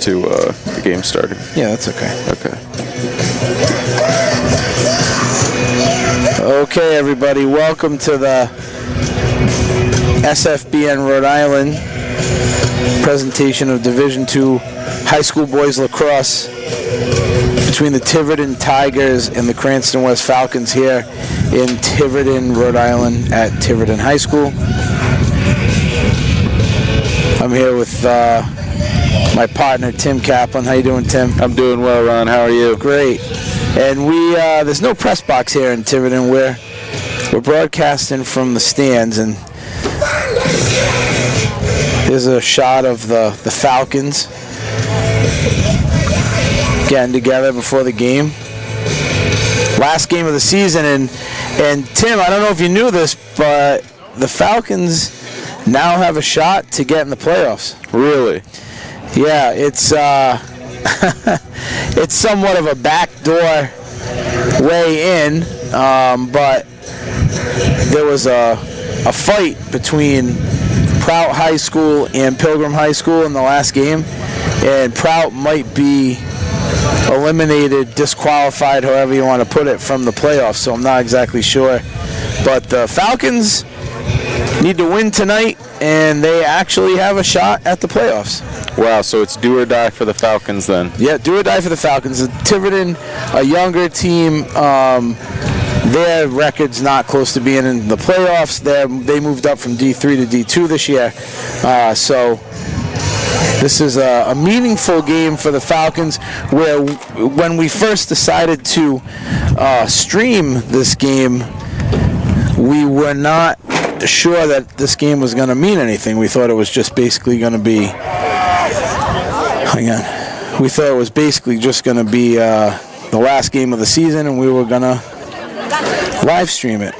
to the game starting. Yeah, that's okay. Okay. Okay, everybody, welcome to the SFBN Rhode Island presentation of Division II High School Boys Lacrosse between the Tiverton Tigers and the Cranston West Falcons here in Tiverton, Rhode Island at Tiverton High School. I'm here with my partner, Tim Kaplan. How you doing, Tim? I'm doing well, Ron. How are you? Great. And there's no press box here in Tiverton. We're broadcasting from the stands, and here's a shot of the Falcons getting together before the game. Last game of the season, and Tim, I don't know if you knew this, but the Falcons now have a shot to get in the playoffs. Really? Yeah, it's it's somewhat of a backdoor way in, but there was a fight between Prout High School and Pilgrim High School in the last game, and Prout might be eliminated, disqualified, however you want to put it, from the playoffs, so I'm not exactly sure. But the Falcons need to win tonight, and they actually have a shot at the playoffs. Wow, so it's do or die for the Falcons then. Yeah, do or die for the Falcons. The Tiverton, a younger team, their record's not close to being in the playoffs. They moved up from D3 to D2 this year. So this is a meaningful game for the Falcons, where when we first decided to stream this game, we were not sure that this game was going to mean anything. We thought it was just basically going to be... We thought it was basically just going to be the last game of the season, and we were going to live stream it.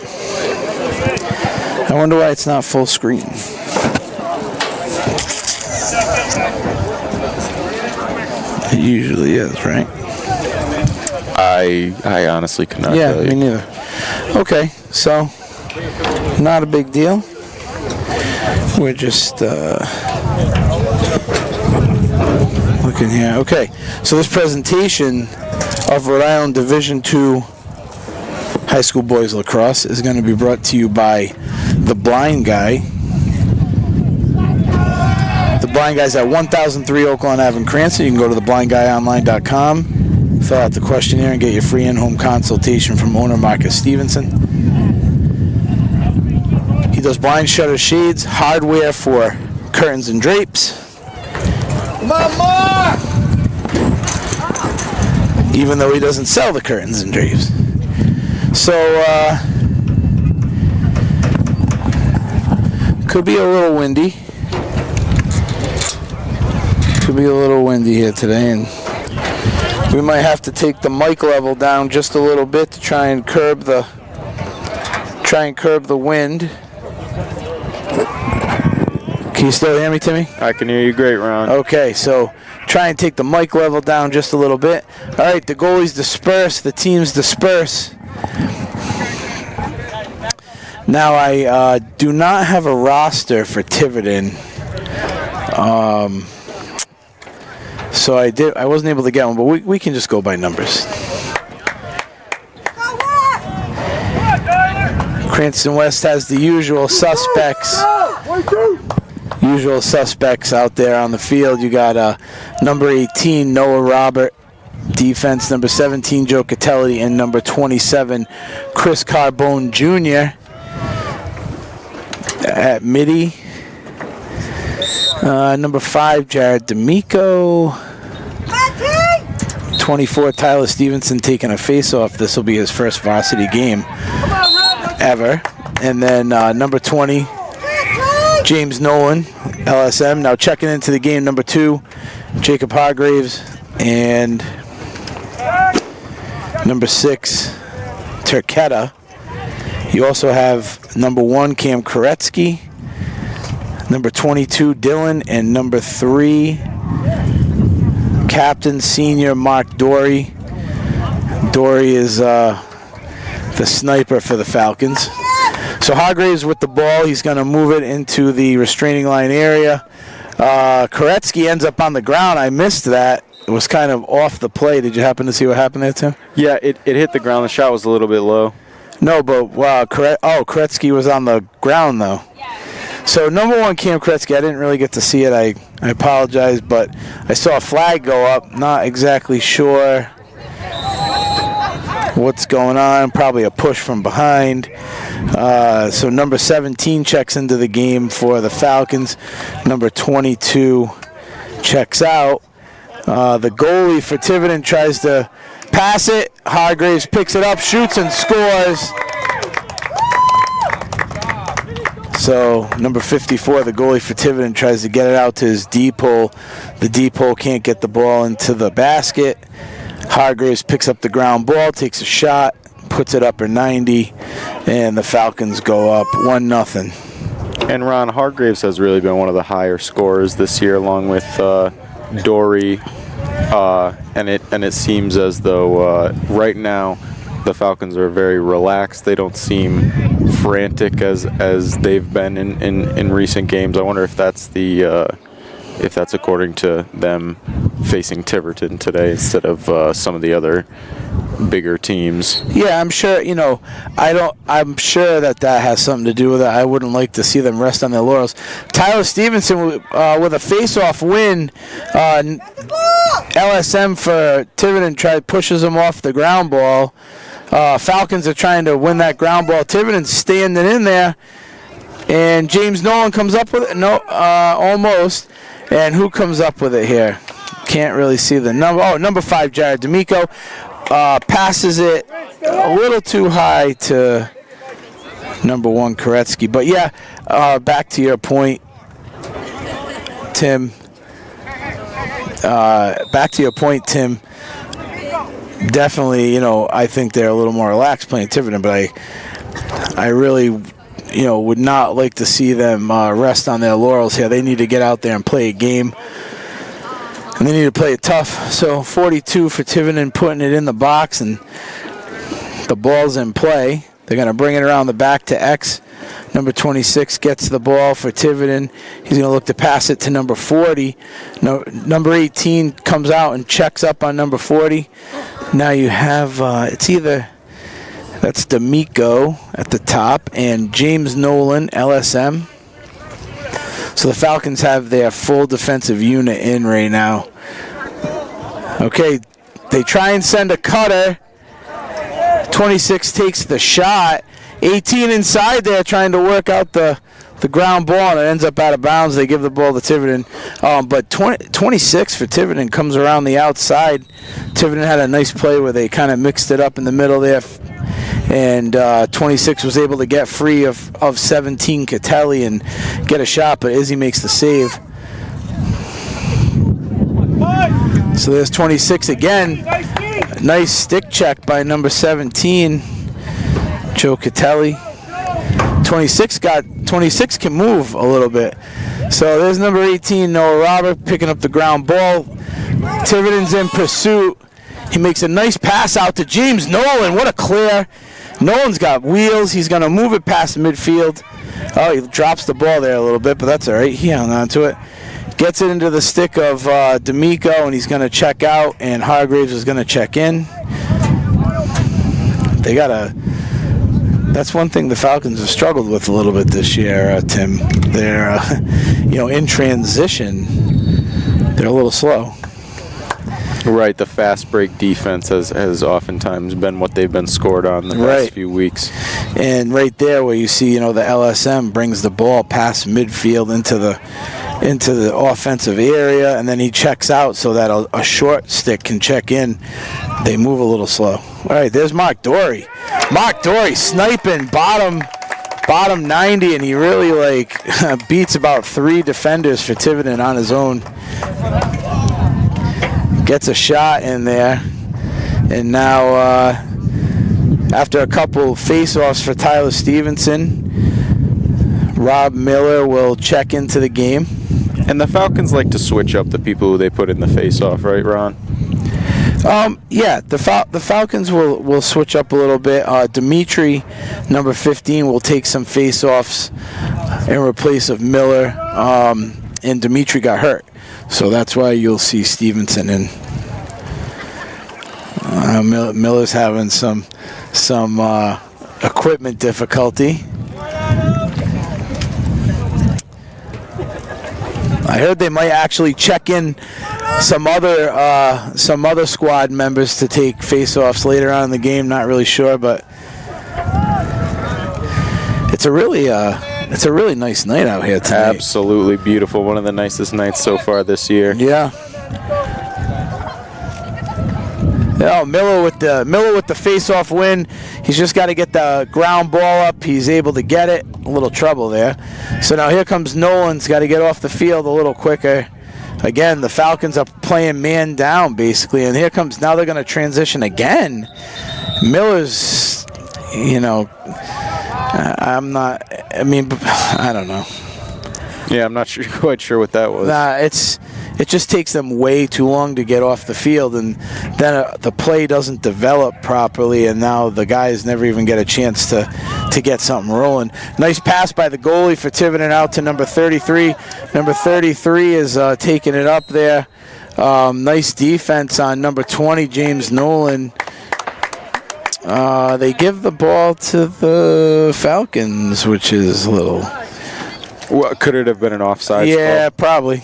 I wonder why it's not full screen. It usually is, right? I honestly cannot tell you. Yeah, me neither. Okay, so not a big deal. We're just looking here. Okay, so this presentation of Rhode Island Division II High School Boys Lacrosse is going to be brought to you by The Blind Guy. The Blind Guy's at 1003 Oakland Ave in Cranston. You can go to theblindguyonline.com, fill out the questionnaire, and get your free in-home consultation from owner Marcus Stevenson. He does blind shutter shades, hardware for curtains and drapes. Mama! Even though he doesn't sell the curtains and drapes. So, could be a little windy. Could be a little windy here today, and we might have to take the mic level down just a little bit to try and curb the wind. Can you still hear me, Timmy? I can hear you great, Ron. Okay, so try and take the mic level down just a little bit. All right, the goalies disperse, the teams disperse. Now, I do not have a roster for Tiverton, so I wasn't able to get one, but we can just go by numbers. Cranston West has the usual suspects. Usual suspects out there on the field. You got number 18, Noah Robert. Defense, number 17, Joe Catelli. And number 27, Chris Carbone Jr. At midi. Number 5, Jared D'Amico. 24, Tyler Stevenson taking a face-off. This will be his first varsity game ever. And then number 20, James Nolan, LSM. Now checking into the game, number 2, Jacob Hargraves, and number 6, Turketta. You also have number 1, Cam Koretsky, number 22, Dylan, and number 3, Captain Senior Mark Dory. Dory is the sniper for the Falcons. So Hargraves with the ball. He's going to move it into the restraining line area. Koretsky ends up on the ground. I missed that. It was kind of off the play. Did you happen to see what happened there, Tim? Yeah, it hit the ground. The shot was a little bit low. No, but Koretsky was on the ground, though. So, number one, Cam Koretsky, I didn't really get to see it. I apologize, but I saw a flag go up. Not exactly sure what's going on. Probably a push from behind. So, number 17 checks into the game for the Falcons. Number 22 checks out. The goalie for Tiverton tries to pass it. Hargraves picks it up, shoots, and scores. So, number 54, the goalie for Tiverton, tries to get it out to his deep hole. The deep hole can't get the ball into the basket. Hargraves picks up the ground ball, takes a shot, puts it upper 90, and the Falcons go up 1-0. And Ron, Hargraves has really been one of the higher scorers this year, along with Dory. And it seems as though right now the Falcons are very relaxed. They don't seem frantic as they've been in recent games. I wonder if that's according to them facing Tiverton today instead of some of the other bigger teams. Yeah, I'm sure. I'm sure that has something to do with it. I wouldn't like to see them rest on their laurels. Tyler Stevenson with a face-off win. LSM for Tiverton pushes him off the ground ball. Falcons are trying to win that ground ball. Tiverton's standing in there, and James Nolan comes up with it. No, almost. And who comes up with it here? Can't really see the number. Oh, number 5, Jared D'Amico. Passes it a little too high to number 1, Koretsky. But, yeah, back to your point, Tim. Definitely, I think they're a little more relaxed playing Tiverton, but I really, would not like to see them rest on their laurels here. They need to get out there and play a game, and they need to play it tough. So 42 for Tiverton, putting it in the box, and the ball's in play. They're going to bring it around the back to X. Number 26 gets the ball for Tiverton. He's going to look to pass it to number 40. No, number 18 comes out and checks up on number 40. Now you have, that's D'Amico at the top and James Nolan, LSM. So the Falcons have their full defensive unit in right now. Okay, they try and send a cutter. 26 takes the shot. 18 inside there trying to work out the ground ball, and it ends up out of bounds. They give the ball to Tiverton. But 26 for Tiverton comes around the outside. Tiverton had a nice play where they kind of mixed it up in the middle there. And 26 was able to get free of 17 Catelli and get a shot, but Izzy makes the save. So there's 26 again. Nice stick check by number 17, Joe Catelli. 26 can move a little bit. So there's number 18, Noah Robert, picking up the ground ball. Tiverton's in pursuit. He makes a nice pass out to James Nolan. What a clear. Nolan's got wheels. He's going to move it past the midfield. Oh, he drops the ball there a little bit, but that's all right. He hung on to it. Gets it into the stick of D'Amico, and he's going to check out, and Hargraves is going to check in. That's one thing the Falcons have struggled with a little bit this year, Tim. They're, in transition, they're a little slow. Right, the fast break defense has oftentimes been what they've been scored on the past few weeks. And right there where you see, the LSM brings the ball past midfield into the offensive area, and then he checks out so that a short stick can check in. They move a little slow. All right, there's Mark Dory. Mark Dory sniping bottom 90, and he really beats about 3 defenders for Tiverton on his own. Gets a shot in there, and now after a couple face-offs for Tyler Stevenson, Rob Miller will check into the game. And the Falcons like to switch up the people who they put in the face-off, right, Ron? Yeah, the Falcons will switch up a little bit. Dimitri, number 15, will take some face-offs in replace of Miller. and Dimitri got hurt. So that's why you'll see Stevenson in. Miller's having some equipment difficulty. I heard they might actually check in some other squad members to take face-offs later on in the game. Not really sure, but it's a really nice night out here tonight. Absolutely beautiful. One of the nicest nights so far this year. Yeah. Miller with the face-off win. He's just got to get the ground ball up. He's able to get it. A little trouble there. So now here comes Nolan's got to get off the field a little quicker. Again, the Falcons are playing man down basically, and here comes now they're going to transition again. Miller's, I don't know. Yeah, I'm not quite sure what that was. It just takes them way too long to get off the field, and then the play doesn't develop properly, and now the guys never even get a chance to get something rolling. Nice pass by the goalie for Tiverton out to number 33. Number 33 is taking it up there. Nice defense on number 20, James Nolan. They give the ball to the Falcons, which is a little... What, could it have been an offside? Yeah, probably.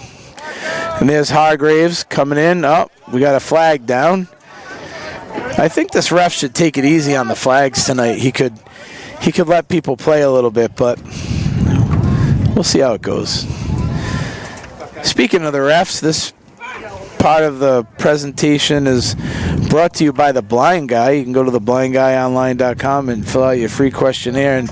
And there's Hargraves coming in. Oh, we got a flag down. I think this ref should take it easy on the flags tonight. He could let people play a little bit, but we'll see how it goes. Speaking of the refs, this part of the presentation is brought to you by The Blind Guy. You can go to theblindguyonline.com and fill out your free questionnaire and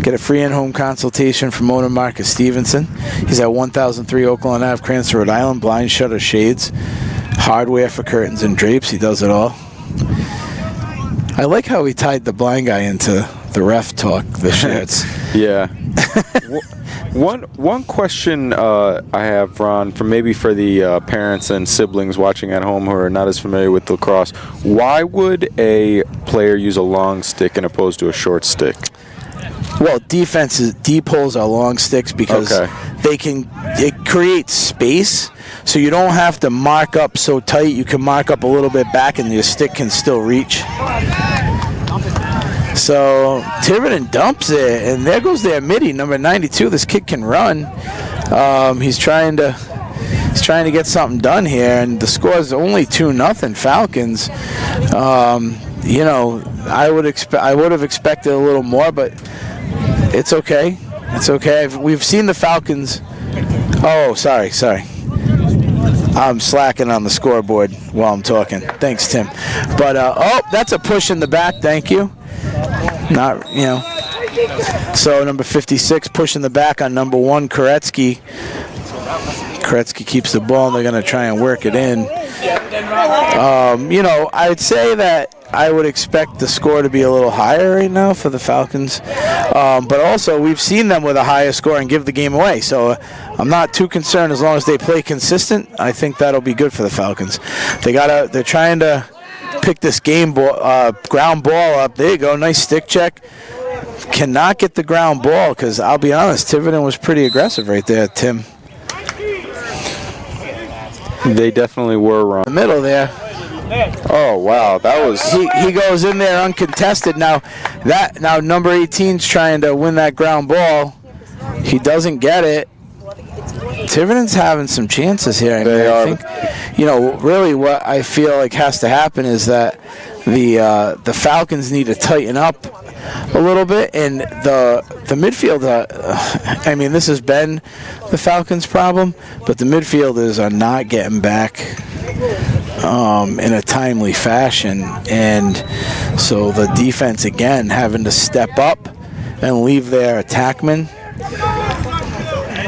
get a free in-home consultation from owner Marcus Stevenson. He's at 1003 Oakland Ave, Cranston, Rhode Island. Blind shutter shades, hardware for curtains and drapes. He does it all. I like how he tied the blind guy into the ref talk this year. Yeah. One question I have, Ron, for the parents and siblings watching at home who are not as familiar with lacrosse. Why would a player use a long stick as opposed to a short stick? Well, deep holes are long sticks because it creates space, so you don't have to mark up so tight. You can mark up a little bit back and your stick can still reach. So Tiverton dumps it, and there goes their midi, number 92. This kid can run. He's trying to get something done here, and the score is only 2-0 Falcons. I would have expected a little more, but it's okay. It's okay. We've seen the Falcons. Oh, sorry. I'm slacking on the scoreboard while I'm talking. Thanks, Tim. But that's a push in the back. Thank you. So number 56 pushing the back on number 1, Koretsky. Koretsky keeps the ball, and they're going to try and work it in. I'd say that I would expect the score to be a little higher right now for the Falcons. But also, we've seen them with a higher score and give the game away. So I'm not too concerned as long as they play consistent. I think that'll be good for the Falcons. They're trying to pick this ground ball up. There you go. Nice stick check. Cannot get the ground ball because I'll be honest, Tiverton was pretty aggressive right there, Tim. They definitely were wrong. The middle there. Oh wow, that was. He goes in there uncontested. Now number 18's trying to win that ground ball. He doesn't get it. Tiverton's having some chances here. I think, really what I feel like has to happen is that the Falcons need to tighten up a little bit, and the midfield. This has been the Falcons' problem, but the midfielders are not getting back in a timely fashion, and so the defense again having to step up and leave their attackmen.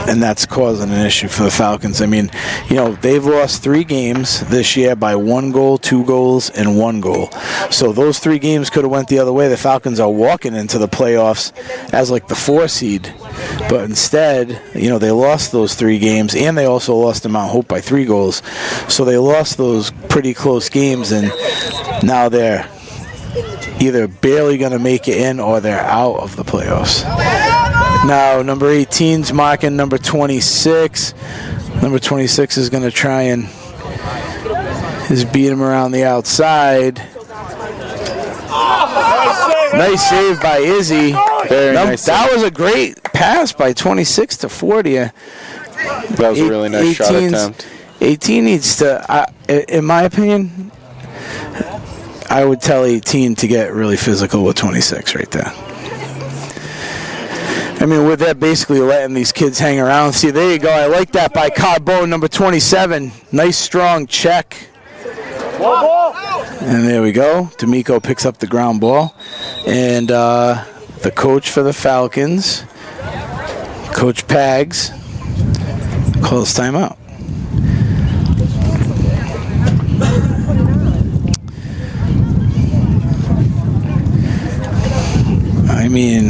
And that's causing an issue for the Falcons. They've lost 3 games this year by 1 goal, 2 goals, and 1 goal. So those 3 games could have went the other way. The Falcons are walking into the playoffs as like the 4 seed. But instead, they lost those 3 games, and they also lost to Mount Hope by 3 goals. So they lost those pretty close games, and now they're either barely going to make it in or they're out of the playoffs. Now, number 18's marking number 26. Number 26 is going to try and just beat him around the outside. Nice save by Izzy. Very nice. That was a great pass by 26 to 40. That was a really nice shot attempt. 18 needs to, in my opinion, I would tell 18 to get really physical with 26 right there. I mean, with that, basically letting these kids hang around. See, there you go. I like that by Carbo, number 27. Nice, strong check. And there we go. D'Amico picks up the ground ball. And the coach for the Falcons, Coach Pags, calls timeout. I mean,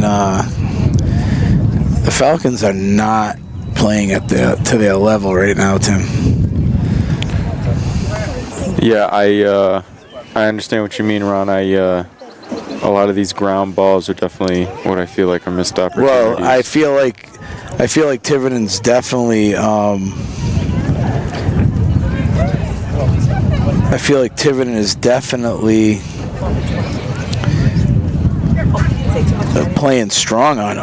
the Falcons are not playing at to their level right now, Tim. Yeah, I understand what you mean, Ron. A lot of these ground balls are definitely what I feel like are missed opportunities. Well, I feel like Tiverton's definitely. I feel like Tiverton is definitely playing strong on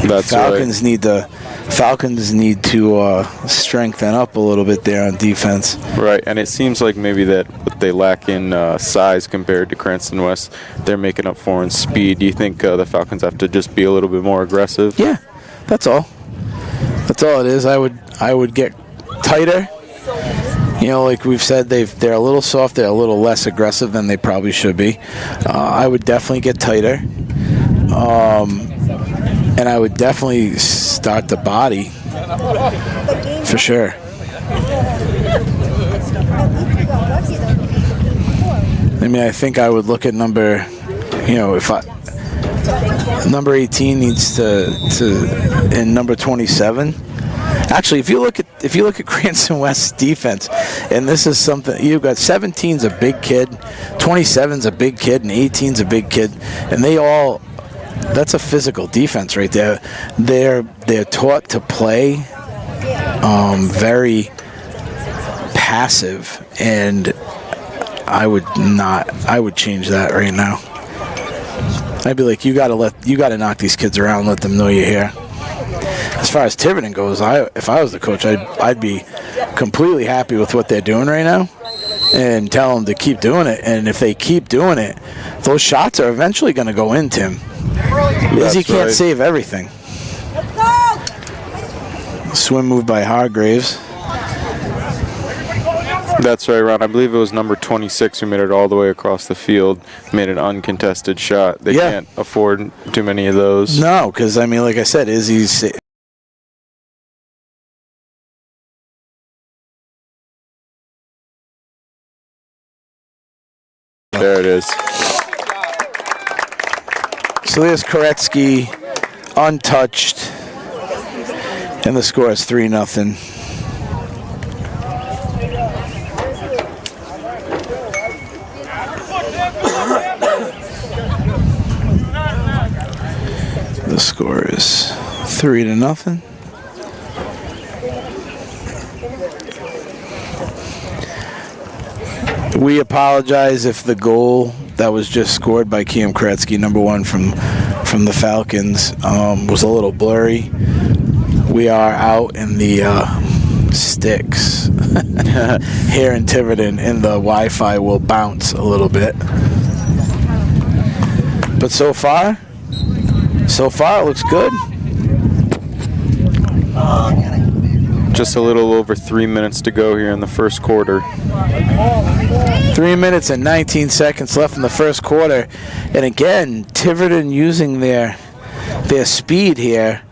That's Falcons right. Falcons need to strengthen up a little bit there on defense. Right, and it seems like maybe that what they lack in size compared to Cranston West, they're making up for in speed. Do you think the Falcons have to just be a little bit more aggressive? Yeah, that's all. That's all it is. I would get tighter. You know, like we've said, they're a little soft. They're a little less aggressive than they probably should be. I would definitely get tighter. And I would definitely start the body for sure. I mean, I think I would look at number 18 needs to and number 27. Actually, if you look at Cranston West's defense, and this is something you've got 17's a big kid, 27's a big kid, and 18's a big kid, and they all. That's a physical defense right there. They're taught to play very passive, and I would change that right now. I'd be like, you gotta knock these kids around, let them know you're here. As far as Tiverton goes, if I was the coach, I'd be completely happy with what they're doing right now, and tell them to keep doing it. And if they keep doing it, those shots are eventually going to go in, Tim. Izzy can't save everything. Swim move by Hargraves. That's right, Ron. I believe it was number 26 who made it all the way across the field, made an uncontested shot. They can't afford too many of those. No, because, I mean, like I said, Izzy's... There it is. So there's Koretsky, untouched, and the score is 3-0. The score is 3-0. We apologize if the goal that was just scored by Cam Koretsky, number 1 from the Falcons, was a little blurry. We are out in the sticks here in Tiverton, and the Wi-Fi will bounce a little bit. But so far it looks good. Just a little over 3 minutes to go here in the first quarter. 3 minutes and 19 seconds left in the first quarter. And again, Tiverton using their speed here,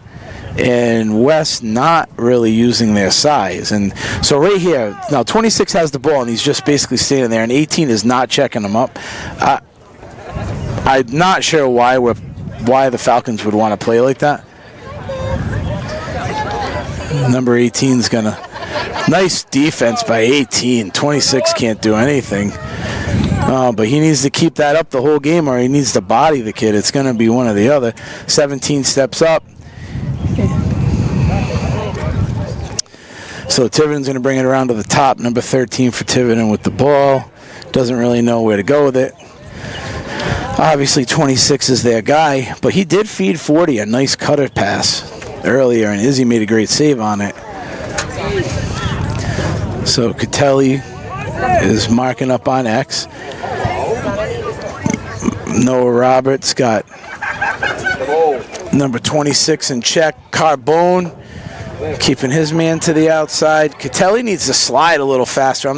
and West not really using their size. And so right here, now 26 has the ball, and he's just basically standing there, and 18 is not checking him up. I'm not sure why the Falcons would want to play like that. Number 18's going to... Nice defense by 18. 26 can't do anything. But he needs to keep that up the whole game, or he needs to body the kid. It's going to be one or the other. 17 steps up. So Tiverton's going to bring it around to the top. Number 13 for Tiverton with the ball. Doesn't really know where to go with it. Obviously 26 is their guy, but he did feed 40, a nice cutter pass earlier, and Izzy made a great save on it. So Catelli is marking up on X. Noah Roberts got number 26 in check. Carbone keeping his man to the outside. Catelli needs to slide a little faster.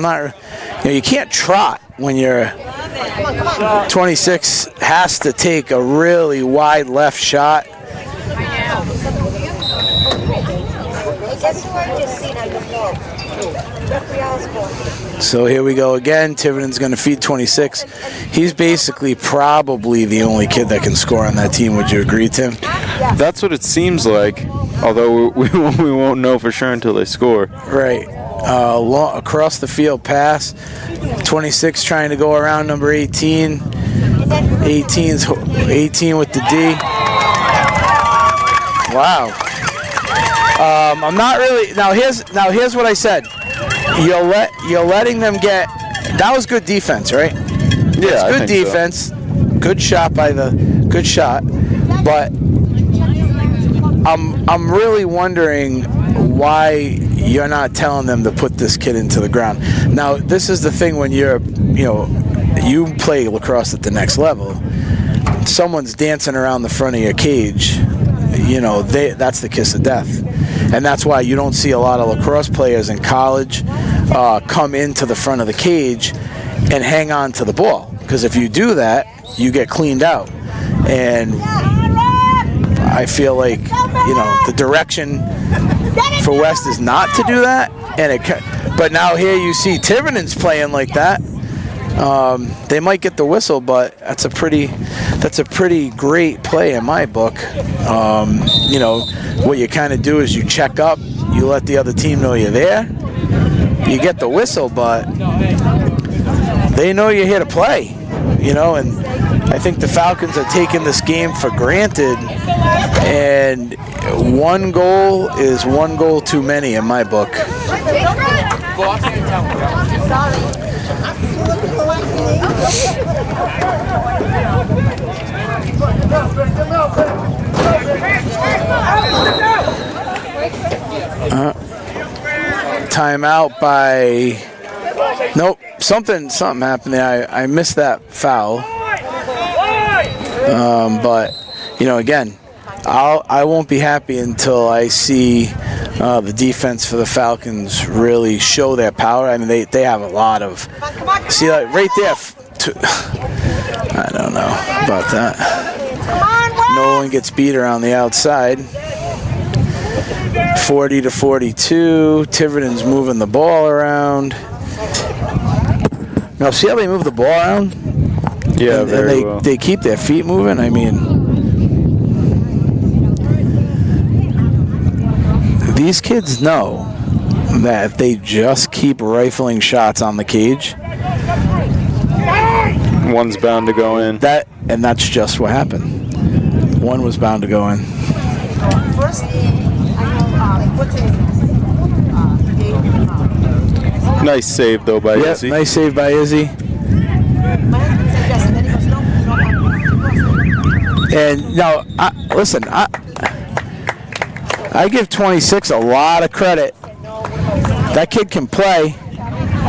You can't trot when you're 26. Has to take a really wide left shot. So here we go again. Tiverton's going to feed 26. He's basically probably the only kid that can score on that team. Would you agree, Tim? That's what it seems like, although we won't know for sure until they score. Right. Across the field pass. 26 trying to go around number 18. 18 with the D. Wow. I'm not really. Now here's what I said. You're letting them get. That was good defense, right? Yeah, it's good defense. So. Good shot good shot. But I'm really wondering why you're not telling them to put this kid into the ground. Now, this is the thing when you play lacrosse at the next level. Someone's dancing around the front of your cage. That's the kiss of death. And that's why you don't see a lot of lacrosse players in college come into the front of the cage and hang on to the ball. Because if you do that, you get cleaned out. And I feel like, the direction for West is not to do that. But now here you see Tiverton's playing like that. They might get the whistle, but that's a pretty great play in my book. What you kind of do is you check up, you let the other team know you're there, you get the whistle, but they know you're here to play, and I think the Falcons are taking this game for granted, and one goal is one goal too many in my book. Timeout by. Nope, something happened there. I missed that foul. But again, I won't be happy until I see the defense for the Falcons really show their power. I mean, they have a lot of. See, like right there. I don't know about that. Nolan gets beat around the outside. 40-42. Tiverton's moving the ball around. Now, see how they move the ball around? Yeah, very well. They keep their feet moving. I mean, these kids know that if they just keep rifling shots on the cage, one's bound to go in. And that's just what happened. One was bound to go in. Nice save though by Izzy. Nice save by Izzy. And now, listen, I give 26 a lot of credit. That kid can play,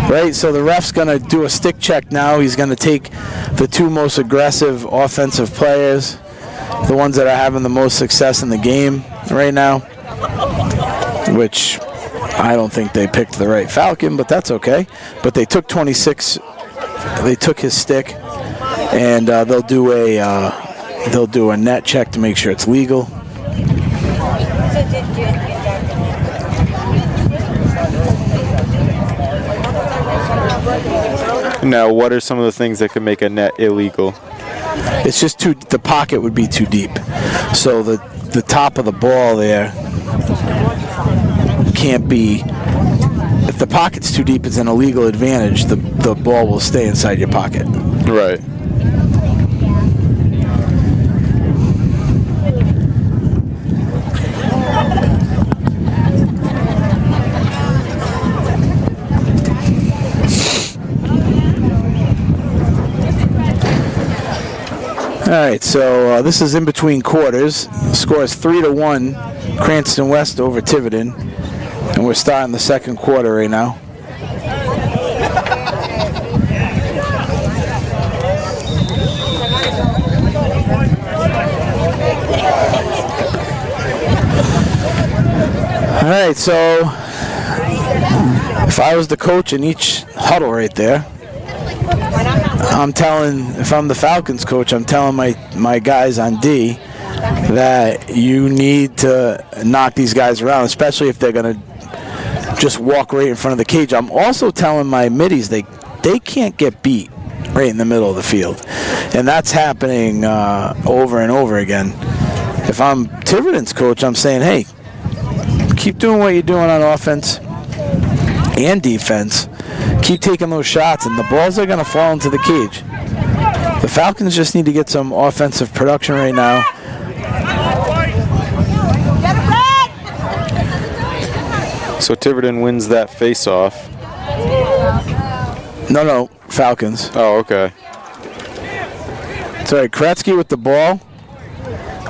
right? So the ref's going to do a stick check now. He's going to take the two most aggressive offensive players, the ones that are having the most success in the game right now, which I don't think they picked the right Falcon, but that's okay. But they took 26. They took his stick, and they'll do a net check to make sure it's legal. Now, what are some of the things that could make a net illegal? It's just the pocket would be too deep. So the top of the ball there can't be. If the pocket's too deep, it's an illegal advantage. The ball will stay inside your pocket. Right. All right, so this is in between quarters. The score is 3-1, Cranston West over Tiverton, and we're starting the second quarter right now. All right, so if I was the coach in each huddle right there, if I'm the Falcons coach, I'm telling my guys on D that you need to knock these guys around, especially if they're going to just walk right in front of the cage. I'm also telling my middies they can't get beat right in the middle of the field. And that's happening over and over again. If I'm Tiverton's coach, I'm saying, hey, keep doing what you're doing on offense and defense. Keep taking those shots, and the balls are going to fall into the cage. The Falcons just need to get some offensive production right now. So Tiverton wins that face-off. No, Falcons. Oh, okay. Sorry, Kretsky with the ball.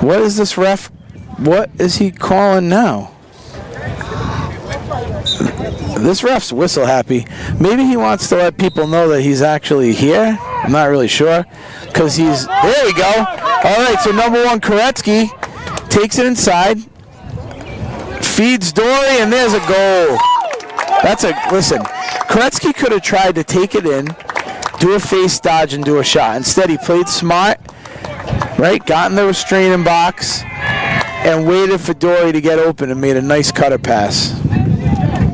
What is this ref? What is he calling now? This ref's whistle happy. Maybe he wants to let people know that he's actually here. I'm not really sure. Because there we go. All right, so number one, Koretsky takes it inside. Feeds Dory, and there's a goal. Listen, Koretsky could have tried to take it in, do a face dodge, and do a shot. Instead, he played smart, right? Got in the restraining box and waited for Dory to get open and made a nice cutter pass.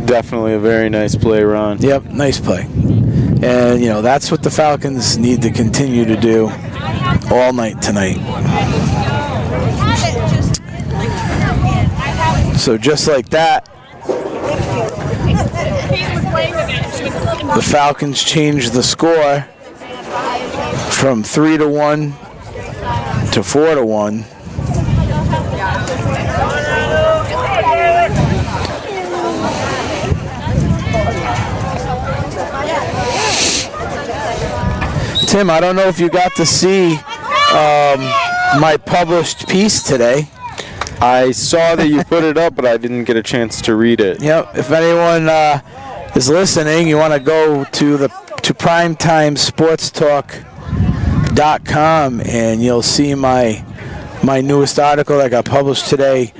Definitely a very nice play, Ron. Yep, nice play. And, that's what the Falcons need to continue to do all night tonight. So just like that, the Falcons changed the score from 3-1 to 4-1. Tim, I don't know if you got to see my published piece today. I saw that you put it up, but I didn't get a chance to read it. Yep. If anyone is listening, you want to go to primetimesportstalk.com, and you'll see my newest article that got published today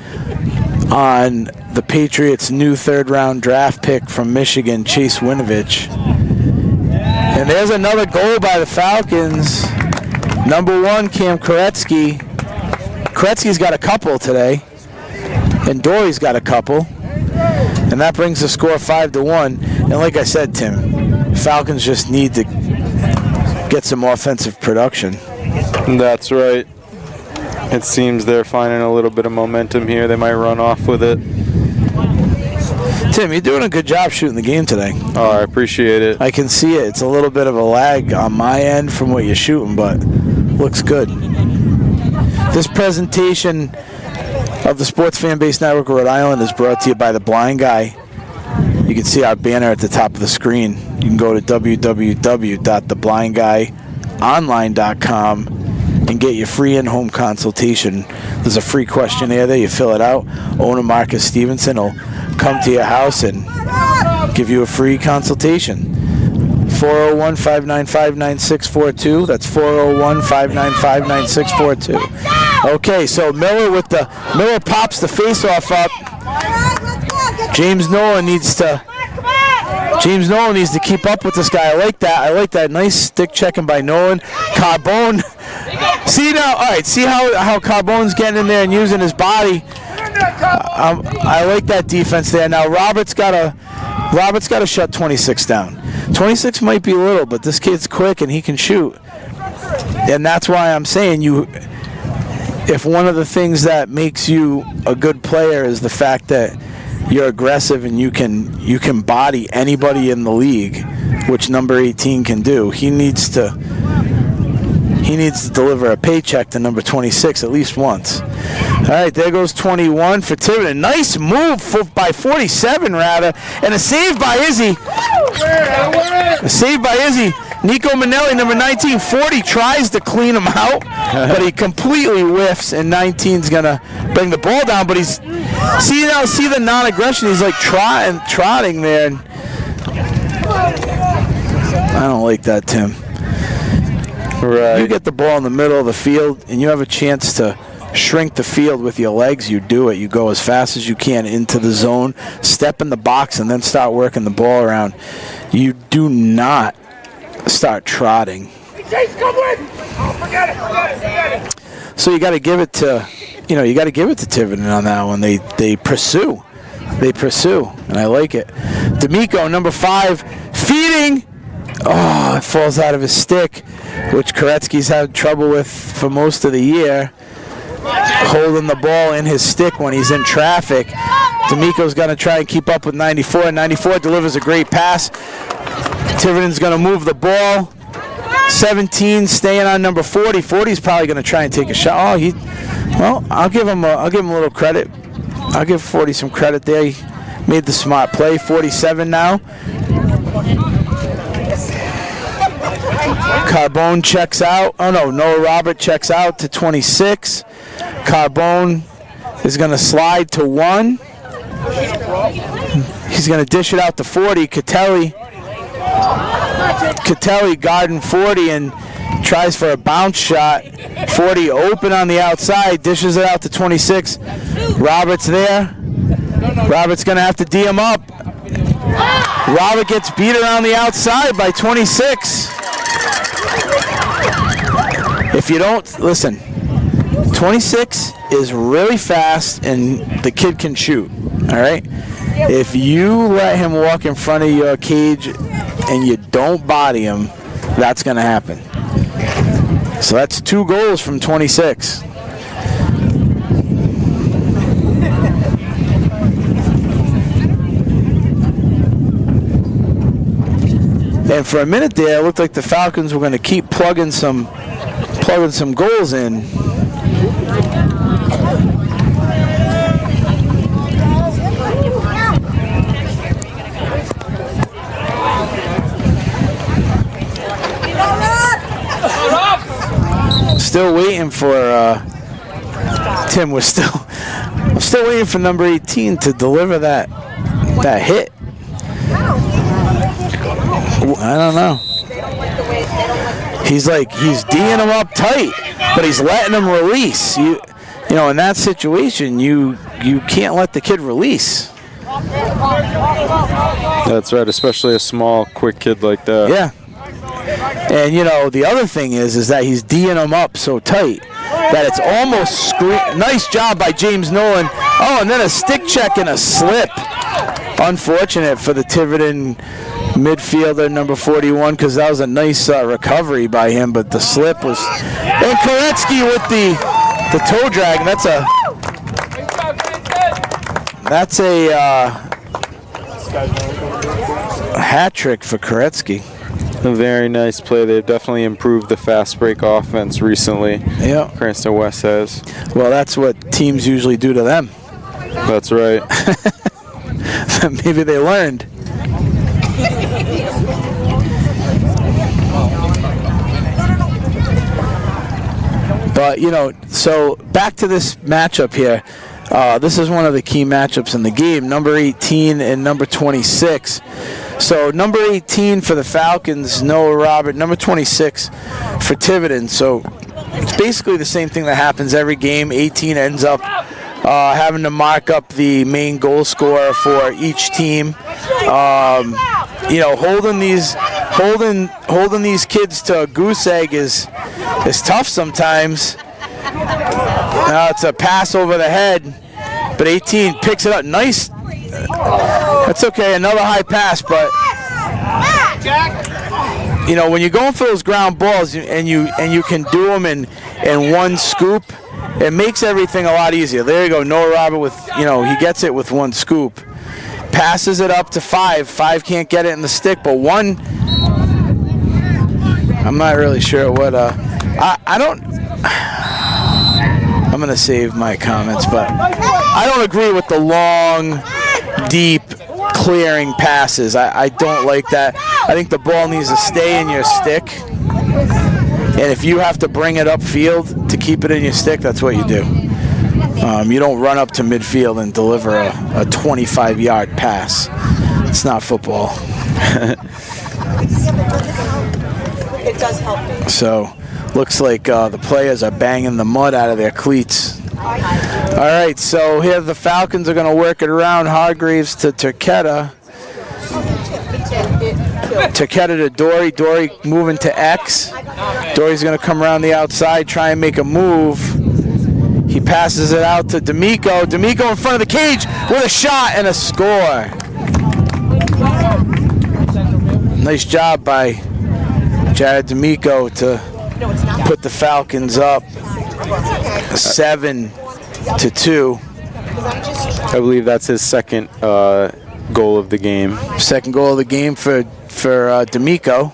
on the Patriots' new third-round draft pick from Michigan, Chase Winovich. And there's another goal by the Falcons. Number one, Cam Koretsky. Koretsky's got a couple today, and Dory's got a couple. And that brings the score 5-1. And like I said, Tim, Falcons just need to get some offensive production. That's right. It seems they're finding a little bit of momentum here. They might run off with it. Tim, you're doing a good job shooting the game today. Oh, I appreciate it. I can see it. It's a little bit of a lag on my end from what you're shooting, but looks good. This presentation of the Sports Fan Base Network of Rhode Island is brought to you by The Blind Guy. You can see our banner at the top of the screen. You can go to www.theblindguy.online.com and get your free in-home consultation. There's a free questionnaire there. You fill it out. Owner Marcus Stevenson will come to your house and give you a free consultation. 401-595-9642. That's 401-595-9642. Okay, so Miller pops the face-off up. James Nolan needs to keep up with this guy. I like that. Nice stick checking by Nolan. Carbone. See now, all right. See how Carbone's getting in there and using his body. I like that defense there. Now Robert's got to shut 26 down. 26 might be little, but this kid's quick and he can shoot. And that's why I'm saying if one of the things that makes you a good player is the fact that you're aggressive and you can body anybody in the league, which number 18 can do, he needs to deliver a paycheck to number 26 at least once. All right, there goes 21 for Tiverton. Nice move by 47, rather, and a save by Izzy. Saved by Izzy. Nico Manelli, number 19, 40, tries to clean him out, but he completely whiffs, and 19's going to bring the ball down, but he's, see the non-aggression, he's like trotting there. And I don't like that, Tim. Right. You get the ball in the middle of the field, and you have a chance to shrink the field with your legs, you do it. You go as fast as you can into the zone, step in the box, and then start working the ball around. You do not start trotting. So you got to give it to, Tiverton on that one. They pursue, and I like it. D'Amico, number 5, feeding. Oh, it falls out of his stick, which Koretsky's had trouble with for most of the year. Holding the ball in his stick when he's in traffic. D'Amico's going to try and keep up with 94. 94 delivers a great pass. Tiverton's going to move the ball. 17 staying on number 40. 40's probably going to try and take a shot. I'll give him a little credit. I'll give 40 some credit there. He made the smart play. 47 now. Carbone checks out. Oh no, Noah Robert checks out to 26. Carbone is going to slide to 1. He's going to dish it out to 40. Catelli guarding 40 and tries for a bounce shot. 40 open on the outside, dishes it out to 26. Robert's there. Robert's going to have to D him up. Robert gets beat around the outside by 26. If you don't, listen, 26 is really fast and the kid can shoot, all right? If you let him walk in front of your cage and you don't body him, that's going to happen. So that's 2 goals from 26. And for a minute there, it looked like the Falcons were going to keep plugging some goals in. Still waiting for Tim. I'm still waiting for number 18 to deliver that hit. I don't know. He's D'ing him up tight, but he's letting him release. You know, in that situation, you can't let the kid release. That's right, especially a small, quick kid like that. Yeah. And the other thing is that he's D'ing him up so tight that it's almost nice job by James Nolan. Oh, and then a stick check and a slip. Unfortunate for the Tiverton midfielder, number 41, because that was a nice recovery by him, but the slip was... And Koretsky with the toe drag. That's a hat trick for Koretsky. A very nice play. They've definitely improved the fast break offense recently. Yeah. Cranston West has. Well, that's what teams usually do to them. That's right. Maybe they learned. But, so back to this matchup here. This is one of the key matchups in the game, number 18 and number 26. So number 18 for the Falcons, Noah Robert. Number 26 for Tiverton. So it's basically the same thing that happens every game. 18 ends up having to mark up the main goal scorer for each team. Holding these kids to a goose egg is tough sometimes. It's a pass over the head, but 18 picks it up. Nice. That's okay. Another high pass, but when you're going for those ground balls and you can do them in one scoop, it makes everything a lot easier. There you go. Noah Robert with he gets it with one scoop. Passes it up to 5. 5 can't get it in the stick, but 1. I'm not really sure what. I don't. I'm going to save my comments, but I don't agree with the long, deep, clearing passes. I don't like that. I think the ball needs to stay in your stick. And if you have to bring it upfield to keep it in your stick, that's what you do. You don't run up to midfield and deliver a 25-yard pass. It's not football. It does help. So, looks like the players are banging the mud out of their cleats. All right, so here the Falcons are going to work it around. Hargreaves to Turketta. Turketta to Dory. Dory moving to X. Dory's going to come around the outside, try and make a move. He passes it out to D'Amico. D'Amico in front of the cage with a shot and a score. Nice job by Jared D'Amico to put the Falcons up 7-2. I believe that's his second goal of the game. Second goal of the game for D'Amico.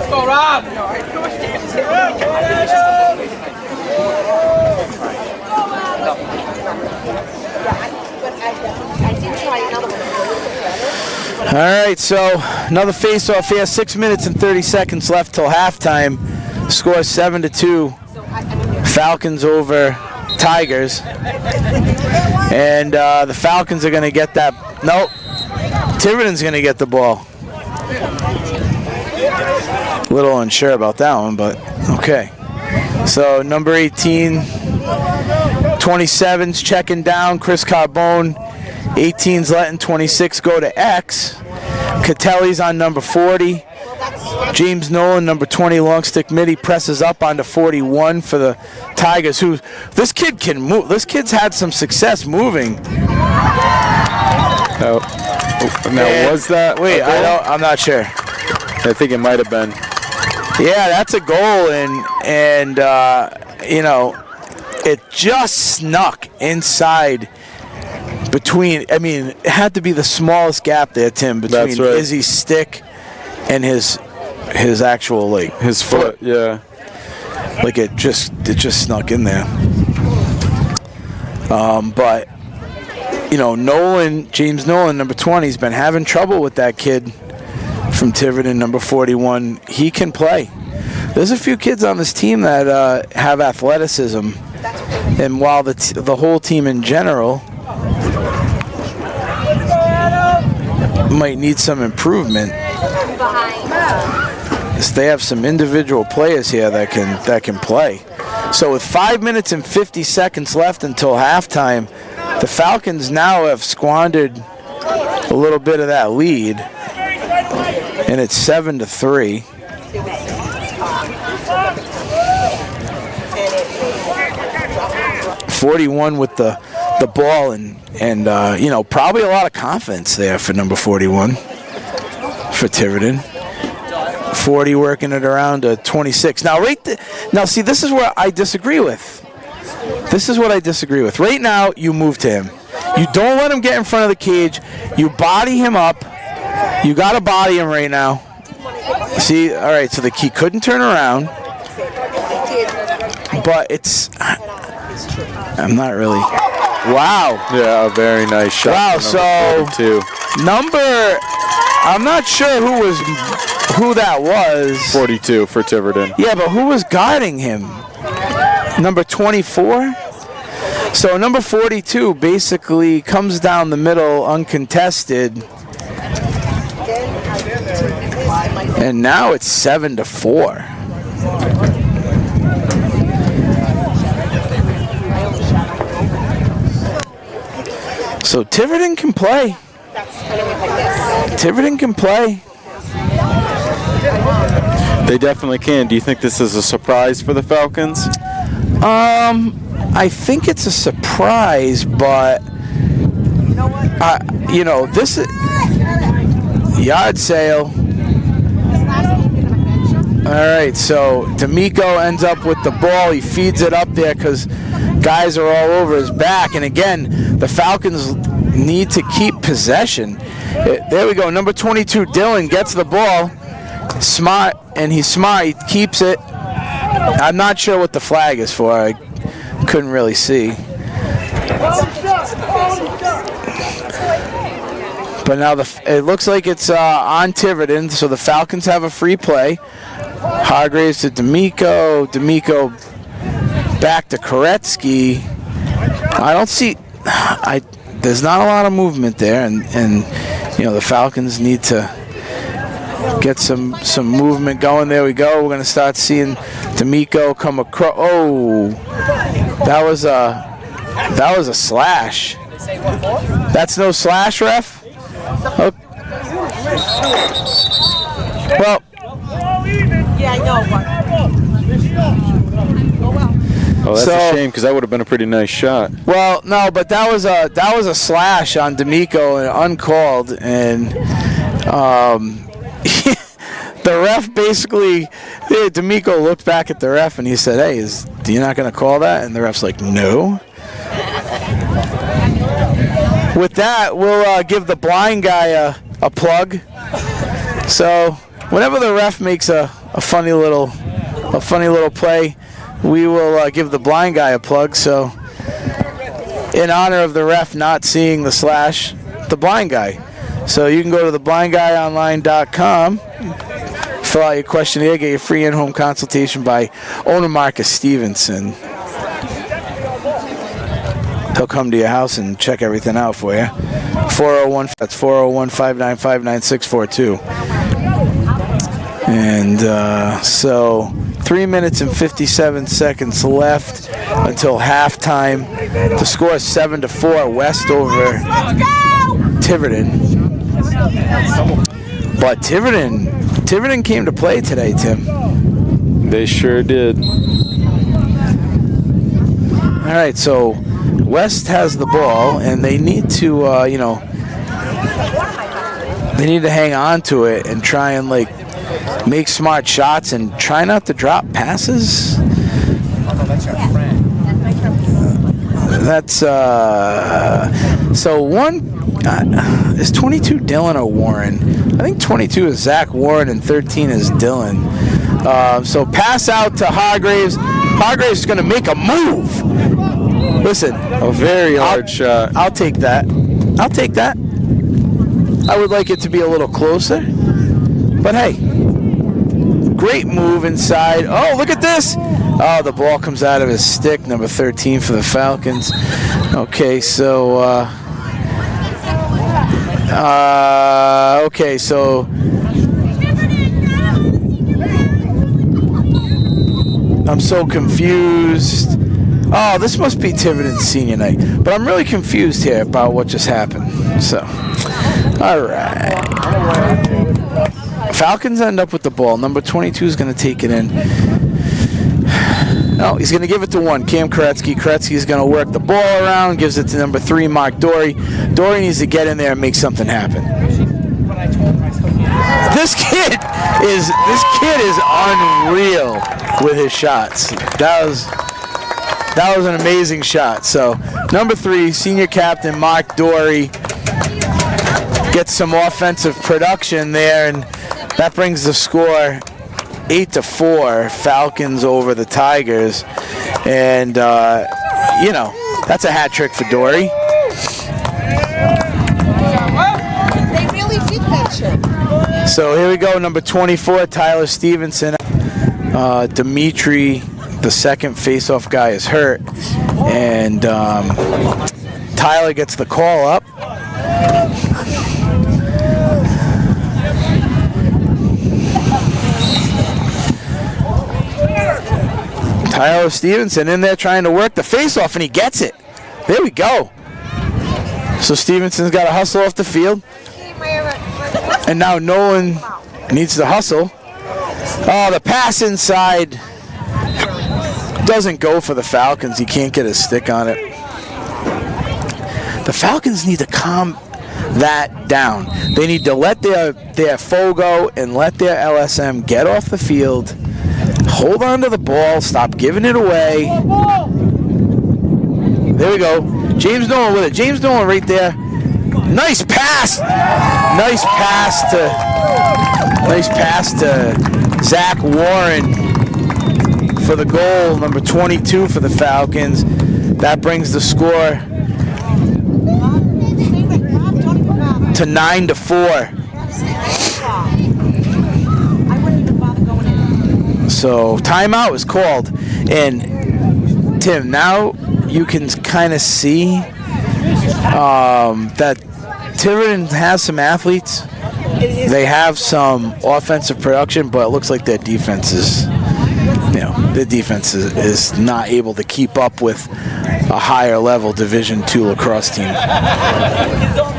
Go, Rob! All right, so another face-off here. 6 minutes and 30 seconds left till halftime. Score 7-2. Falcons over Tigers. And the Falcons are going to get that. Nope. Tiverton's going to get the ball. A little unsure about that one, but okay. So number 18, 27's checking down. Chris Carbone. 18's letting 26 go to X. Catelli's on number 40. James Nolan, number 20, long stick midi, presses up onto 41 for the Tigers. Who this kid can move. This kid's had some success moving. Now was that? Wait, I'm not sure. I think it might have been. Yeah, that's a goal, and you know, it just snuck inside. Between, I mean, it had to be the smallest gap there, Tim, between right. Izzy's stick and his actual his foot. Yeah. Like it just snuck in there. But you know, James Nolan, number 20, has been having trouble with that kid from Tiverton, number 41. He can play. There's a few kids on this team that have athleticism, and while the whole team in general might need some improvement, they have some individual players here that can play. So with 5 minutes and 50 seconds left until halftime, the Falcons now have squandered a little bit of that lead, and it's 7-3. .41 with the ball, and you know, probably a lot of confidence there for number 41 for Tiverton. 40 working it around to 26. Now, now see, this is where I disagree with. This is what I disagree with. Right now, you move to him. You don't let him get in front of the cage. You body him up. You got to body him right now. See, all right, so he couldn't turn around. But I'm not really. Wow. Yeah, a very nice shot. Wow, so I'm not sure who that was. 42 for Tiverton. Yeah, but who was guarding him? Number 24? So number 42 basically comes down the middle uncontested. And now it's 7-4. So Tiverton can play. Tiverton can play. They definitely can. Do you think this is a surprise for the Falcons? I think it's a surprise, but you know, this is yard sale. All right, so D'Amico ends up with the ball. He feeds it up there because guys are all over his back. And again, the Falcons need to keep possession. There we go. Number 22, Dylan, gets the ball. Smart, and he's smart. He keeps it. I'm not sure what the flag is for. couldn't really see. But now it looks like it's on Tiverton, so the Falcons have a free play. Hargraves to D'Amico. D'Amico back to Koretsky. I don't see. There's not a lot of movement there, and the Falcons need to get some movement going. There we go. We're going to start seeing D'Amico come across. Oh, that was a slash. That's no slash, ref? Okay. Well. Yeah, I know. Oh, that's a shame because that would have been a pretty nice shot. Well, no, but that was a slash on D'Amico and uncalled, and the ref basically, D'Amico looked back at the ref and he said, "Hey, you're not going to call that?" And the ref's like, "No." With that, we'll give the blind guy a plug. So whenever the ref makes a funny little play, we will give the blind guy a plug. So in honor of the ref not seeing the slash, the blind guy. So you can go to theblindguyonline.com, fill out your questionnaire, get your free in-home consultation by owner Marcus Stevenson. He'll come to your house and check everything out for you. 401, that's 401-595-9642. And so 3 minutes and 57 seconds left until halftime. The score is 7-4 West over Tiverton. But Tiverton came to play today, Tim. They sure did. All right, so West has the ball, and they need to, they need to hang on to it and try and make smart shots and try not to drop passes. That's so one is 22 Dylan or Warren? I think 22 is Zach Warren and 13 is Dylan. So pass out to Hargraves. Hargraves is going to make a move. Listen, a very hard shot. I'll take that. I would like it to be a little closer. But hey, great move inside. Oh, look at this. Oh, the ball comes out of his stick, number 13 for the Falcons. Okay, so I'm so confused. Oh, this must be Tiverton's senior night. But I'm really confused here about what just happened. So, all right. Falcons end up with the ball. Number 22 is going to take it in. No, he's going to give it to one. Cam Koretsky. Koretsky's going to work the ball around. Gives it to number 3, Mark Dory. Dory needs to get in there and make something happen. This kid is unreal with his shots. That was an amazing shot. So number 3, senior captain Mark Dory gets some offensive production there, and that brings the score 8-4 Falcons over the Tigers. And that's a hat trick for Dory. They really did that shit. So here we go, number 24, Tyler Stevenson. Dimitri, the second face-off guy, is hurt. And Tyler gets the call up. Tyler Stevenson in there trying to work the face-off, and he gets it. There we go. So Stevenson's got to hustle off the field. And now Nolan needs to hustle. Oh, the pass inside doesn't go for the Falcons. He can't get his stick on it. The Falcons need to calm that down. They need to let their Fogo and let their LSM get off the field. Hold on to the ball. Stop giving it away. There we go. James Nolan with it. James Nolan right there. Nice pass. Nice pass to Zach Warren for the goal, number 22 for the Falcons. That brings the score to 9-4. So timeout is called, and Tim, now you can kind of see that Tiverton has some athletes. They have some offensive production, but it looks like their defense is, is not able to keep up with a higher level Division II lacrosse team.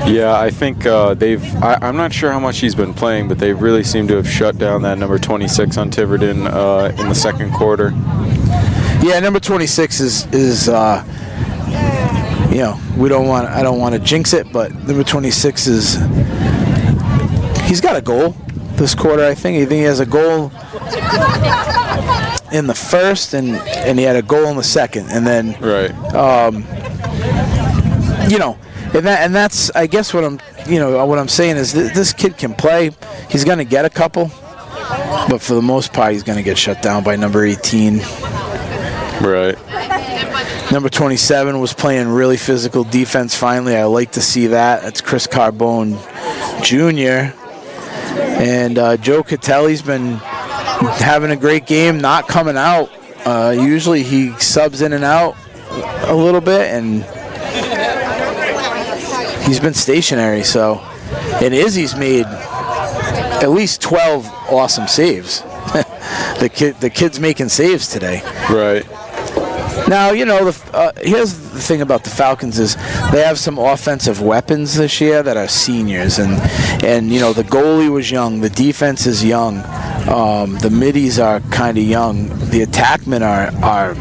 Yeah, I think I'm not sure how much he's been playing, but they really seem to have shut down that number 26 on Tiverton in the second quarter. Yeah, number 26 is I don't want to jinx it, but number 26 he's got a goal this quarter, I think. He has a goal in the first, and he had a goal in the second, and then right. And that's, I guess, what I'm saying is this kid can play. He's going to get a couple, but for the most part, he's going to get shut down by number 18. Right. Number 27 was playing really physical defense finally. I like to see that. That's Chris Carbone Jr. And Joe Catelli's been having a great game, not coming out. Usually he subs in and out a little bit, and he's been stationary. So, and Izzy's made at least 12 awesome saves. The kid's making saves today. Right. Now, here's the thing about the Falcons is they have some offensive weapons this year that are seniors, and the goalie was young, the defense is young, the middies are kind of young, the attackmen are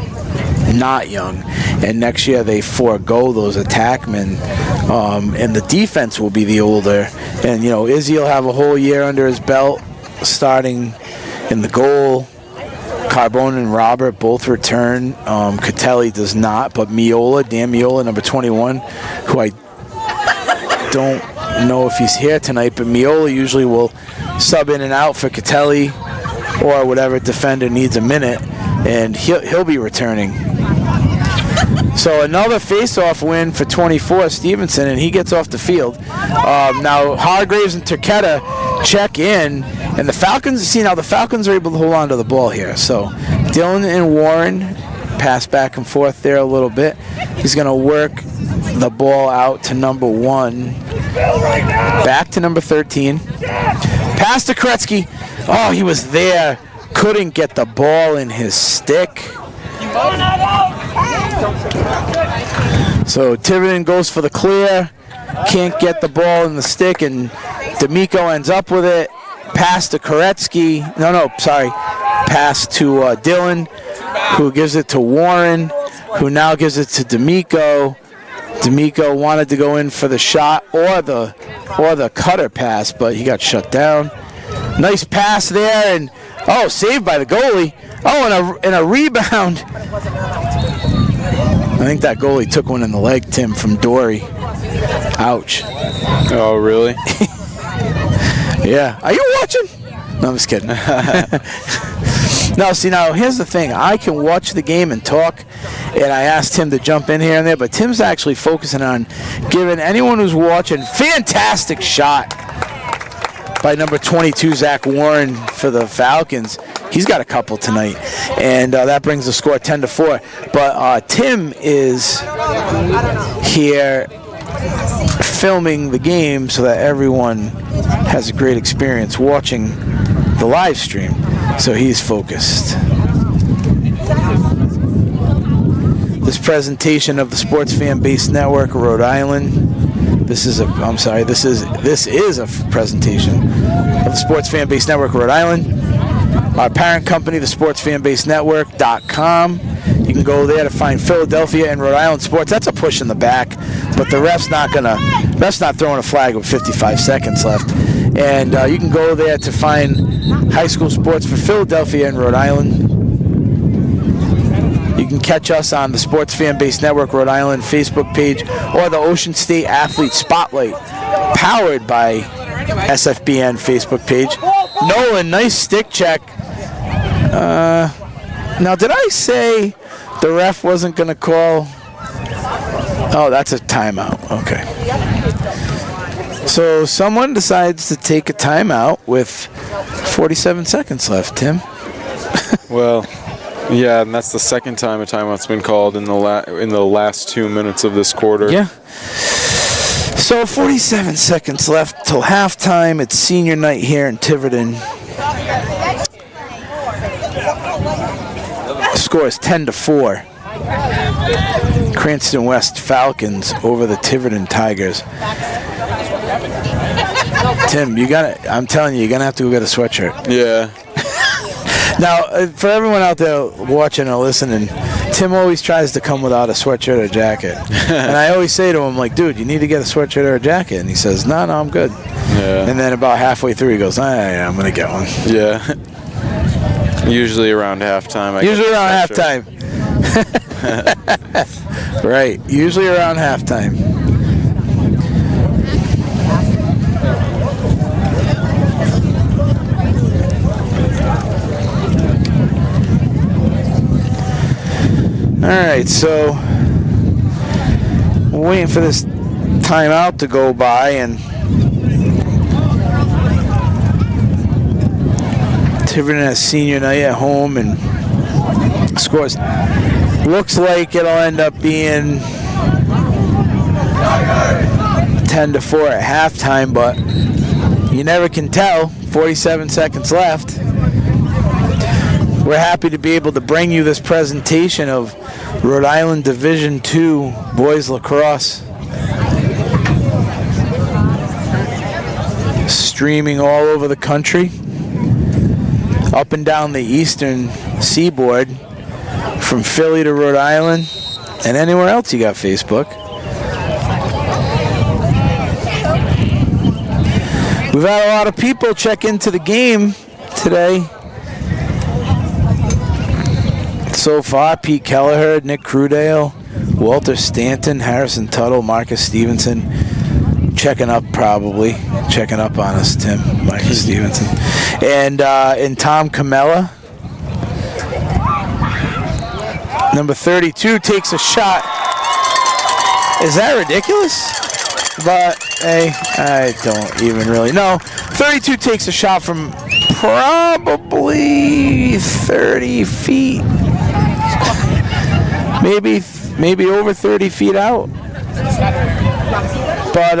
not young, and next year they forego those attackmen, and the defense will be the older, and Izzy will have a whole year under his belt starting in the goal. Carbone and Robert both return. Catelli does not, but Dan Miola, number 21, who I don't know if he's here tonight, but Miola usually will sub in and out for Catelli or whatever defender needs a minute, and he'll be returning. So another face-off win for 24, Stevenson, and he gets off the field. Now Hargraves and Turquetta check in, and the Falcons are able to hold on to the ball here. So Dylan and Warren pass back and forth there a little bit. He's going to work the ball out to number 1. Back to number 13. Pass to Kretsky. Oh, he was there. Couldn't get the ball in his stick. So Tiverton goes for the clear. Can't get the ball in the stick, and D'Amico ends up with it. Pass to Koretsky. Pass to Dylan, who gives it to Warren, who now gives it to D'Amico. D'Amico wanted to go in for the shot or the cutter pass, but he got shut down. Nice pass there, and saved by the goalie. And a rebound. I think that goalie took one in the leg, Tim, from Dory. Ouch. Oh, really? Yeah. Are you watching? No, I'm just kidding. Now, here's the thing. I can watch the game and talk, and I asked Tim to jump in here and there, but Tim's actually focusing on giving anyone who's watching fantastic shot by number 22, Zach Warren, for the Falcons. He's got a couple tonight, and that brings the score 10-4. But Tim is here filming the game so that everyone has a great experience watching the live stream. So he's focused. This presentation of the Sports Fan Base Network, Rhode Island. This is a presentation of the Sports Fan Base Network, Rhode Island. Our parent company, the SportsFanBaseNetwork.com. You can go there to find Philadelphia and Rhode Island sports. That's a push in the back, but the ref's not throwing a flag with 55 seconds left. And you can go there to find high school sports for Philadelphia and Rhode Island. You can catch us on the Sports Fan Base Network Rhode Island Facebook page or the Ocean State Athlete Spotlight, powered by SFBN Facebook page. Nolan, nice stick check. Now, did I say the ref wasn't going to call? Oh, that's a timeout. Okay. So someone decides to take a timeout with 47 seconds left, Tim. Well, yeah, and that's the second time a timeout's been called in the last 2 minutes of this quarter. Yeah. So 47 seconds left till halftime. It's senior night here in Tiverton. The score is 10-4. Cranston West Falcons over the Tiverton Tigers. Tim, I'm telling you, you're gonna have to go get a sweatshirt. Yeah. Now, for everyone out there watching or listening, Tim always tries to come without a sweatshirt or jacket. And I always say to him, like, dude, you need to get a sweatshirt or a jacket. And he says, no, I'm good. Yeah. And then about halfway through, he goes, yeah, I'm going to get one. Yeah. Usually around halftime. Usually around halftime. Right. Usually around halftime. All right, so we're waiting for this timeout to go by, and Tiverton has senior night at home, and scores. Looks like it'll end up being 10-4 at halftime, but you never can tell. 47 seconds left. We're happy to be able to bring you this presentation of Rhode Island Division II Boys Lacrosse. Streaming all over the country, up and down the eastern seaboard, from Philly to Rhode Island, and anywhere else you got Facebook. We've had a lot of people check into the game today. So far, Pete Kelleher, Nick Crudale, Walter Stanton, Harrison Tuttle, Marcus Stevenson, checking up on us, Tim, Marcus Stevenson, and Tom Camella. Number 32 takes a shot. Is that ridiculous? But hey, I don't even really know. 32 takes a shot from probably 30 feet. Maybe over 30 feet out. But,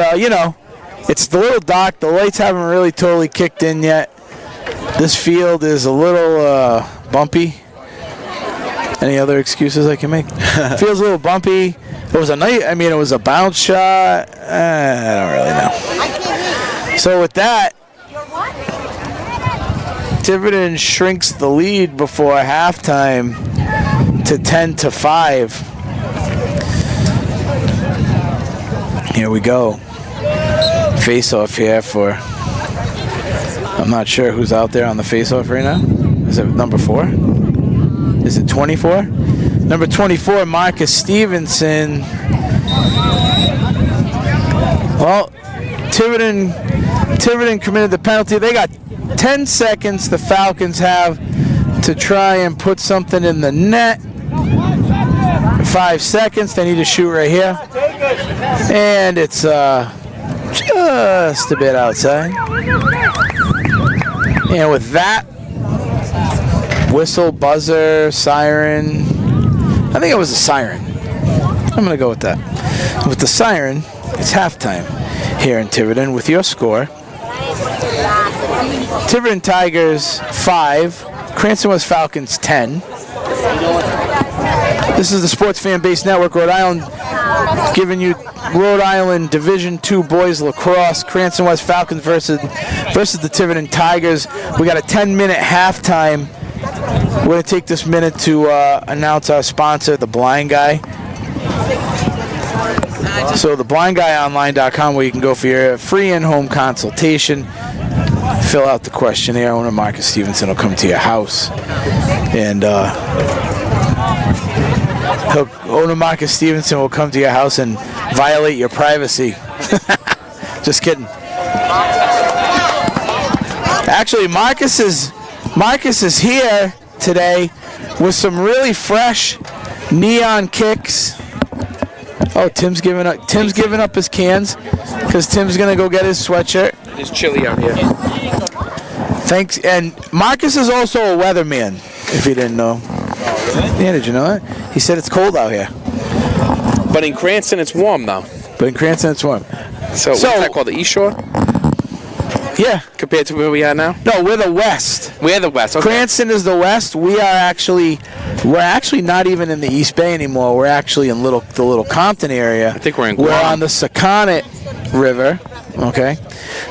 it's a little dark. The lights haven't really totally kicked in yet. This field is a little bumpy. Any other excuses I can make? Feels a little bumpy. It was it was a bounce shot. I don't really know. So with that, Tiverton shrinks the lead before halftime to 10-5. Here we go. Face-off here for, I'm not sure who's out there on the face-off right now. Is it number 4? Is it 24? Number 24, Marcus Stevenson. Well, Tiverton committed the penalty. They got 10 seconds the Falcons have to try and put something in the net. 5 seconds. They need to shoot right here. And it's just a bit outside. And with that, whistle, buzzer, siren. I think it was a siren. I'm going to go with that. With the siren, it's halftime here in Tiverton with your score. Tiverton Tigers 5, Cranston West Falcons 10. This is the Sports Fan Base Network, Rhode Island, giving you Rhode Island Division II Boys Lacrosse. Cranston West Falcons versus the Tiverton Tigers. We got a 10-minute halftime. We're going to take this minute to announce our sponsor, The Blind Guy. So theblindguyonline.com, where you can go for your free in-home consultation. Fill out the questionnaire. Owner Marcus Stevenson will come to your house. And owner Marcus Stevenson will come to your house and violate your privacy. Just kidding. Actually, Marcus is here today with some really fresh neon kicks. Oh, Tim's giving up his cans because Tim's gonna go get his sweatshirt. It's chilly out here. Thanks. And Marcus is also a weatherman, if you didn't know. Yeah, did you know that? He said it's cold out here. But in Cranston, it's warm now. But in Cranston, it's warm. So what's that called? The East Shore? Yeah. Compared to where we are now? No, we're the West. We're the West. Okay. Cranston is the West. We're actually not even in the East Bay anymore. We're actually in the little Compton area. I think we're in Guam. We're on the Sakonnet River. Okay.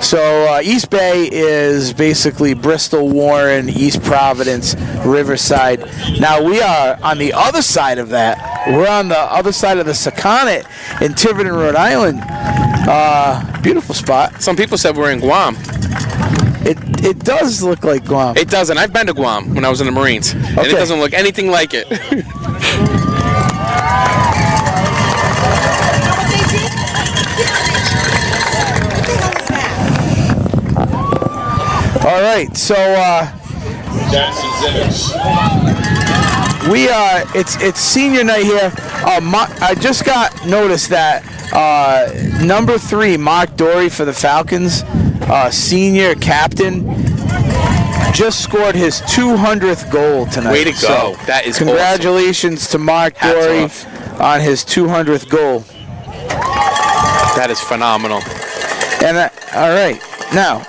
So East Bay is basically Bristol, Warren, East Providence, Riverside. Now we are on the other side of that. We're on the other side of the Sakonnet in Tiverton, Rhode Island. Beautiful spot. Some people said we're in Guam. It does look like Guam. It doesn't. I've been to Guam when I was in the Marines, and it doesn't look anything like it. All right, so we are. It's senior night here. I just got noticed that number 3, Mark Dory for the Falcons, senior captain, just scored his 200th goal tonight. Way to go! So, that is congratulations to Mark Dory on his 200th goal. That is phenomenal. And all right, now.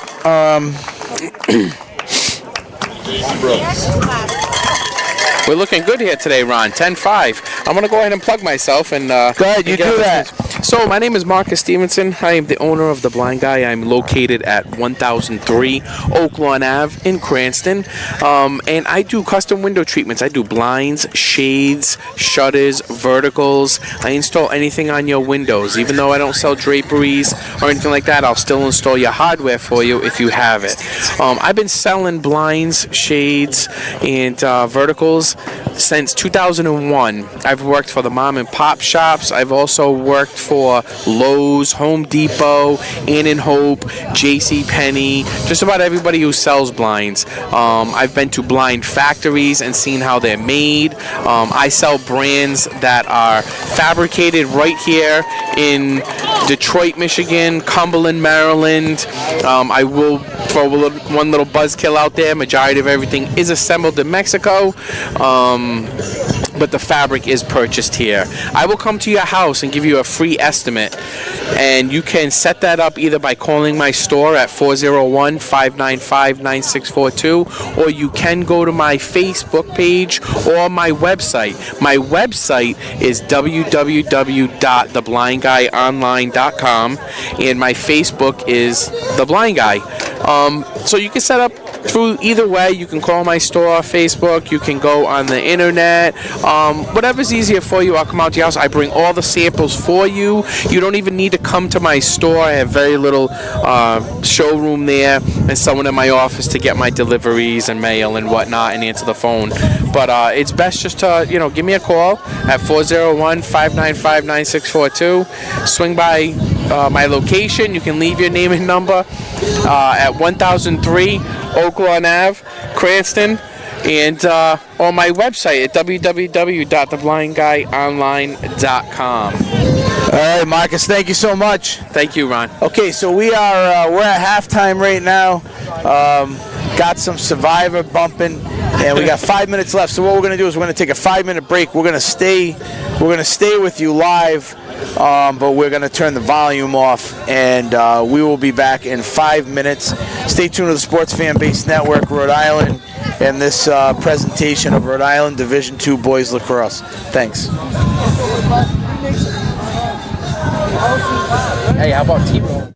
We're looking good here today, Ron. 10-5. I'm going to go ahead and plug myself. And go ahead, you do that. So, my name is Marcus Stevenson. I am the owner of The Blind Guy. I'm located at 1003 Oak Lawn Ave in Cranston. And I do custom window treatments. I do blinds, shades, shutters, verticals. I install anything on your windows. Even though I don't sell draperies or anything like that, I'll still install your hardware for you if you have it. I've been selling blinds, shades, and verticals since 2001. I've worked for the mom and pop shops. I've also worked for Lowe's, Home Depot, Ann and Hope, JCPenney, just about everybody who sells blinds. I've been to blind factories and seen how they're made. I sell brands that are fabricated right here in Detroit, Michigan, Cumberland, Maryland. I will throw one little buzzkill out there. Majority of everything is assembled in Mexico. But the fabric is purchased here. I will come to your house and give you a free estimate, and you can set that up either by calling my store at 401-595-9642, or you can go to my Facebook page or my website. My website is www.theblindguyonline.com, and my Facebook is The Blind Guy. So you can set up through either way. You can call my store, Facebook, you can go on the internet, whatever's easier for you. I'll come out to your house. I bring all the samples for you. You don't even need to come to my store. I have very little showroom there and someone in my office to get my deliveries and mail and whatnot and answer the phone. But it's best just to, give me a call at 401-595-9642. Swing by my location. You can leave your name and number at 1003 Oak Lawn Ave, Cranston, and on my website at www.theblindguyonline.com. All right, Marcus, thank you so much. Thank you, Ron. Okay, so we're at halftime right now. Got some Survivor bumping, and we got 5 minutes left. So what we're going to do is we're going to take a 5-minute break. We're going to stay with you live, but we're going to turn the volume off, and we will be back in 5 minutes. Stay tuned to the Sports Fan Base Network, Rhode Island, and this presentation of Rhode Island Division II Boys Lacrosse. Thanks. Hey, how about T-Roll?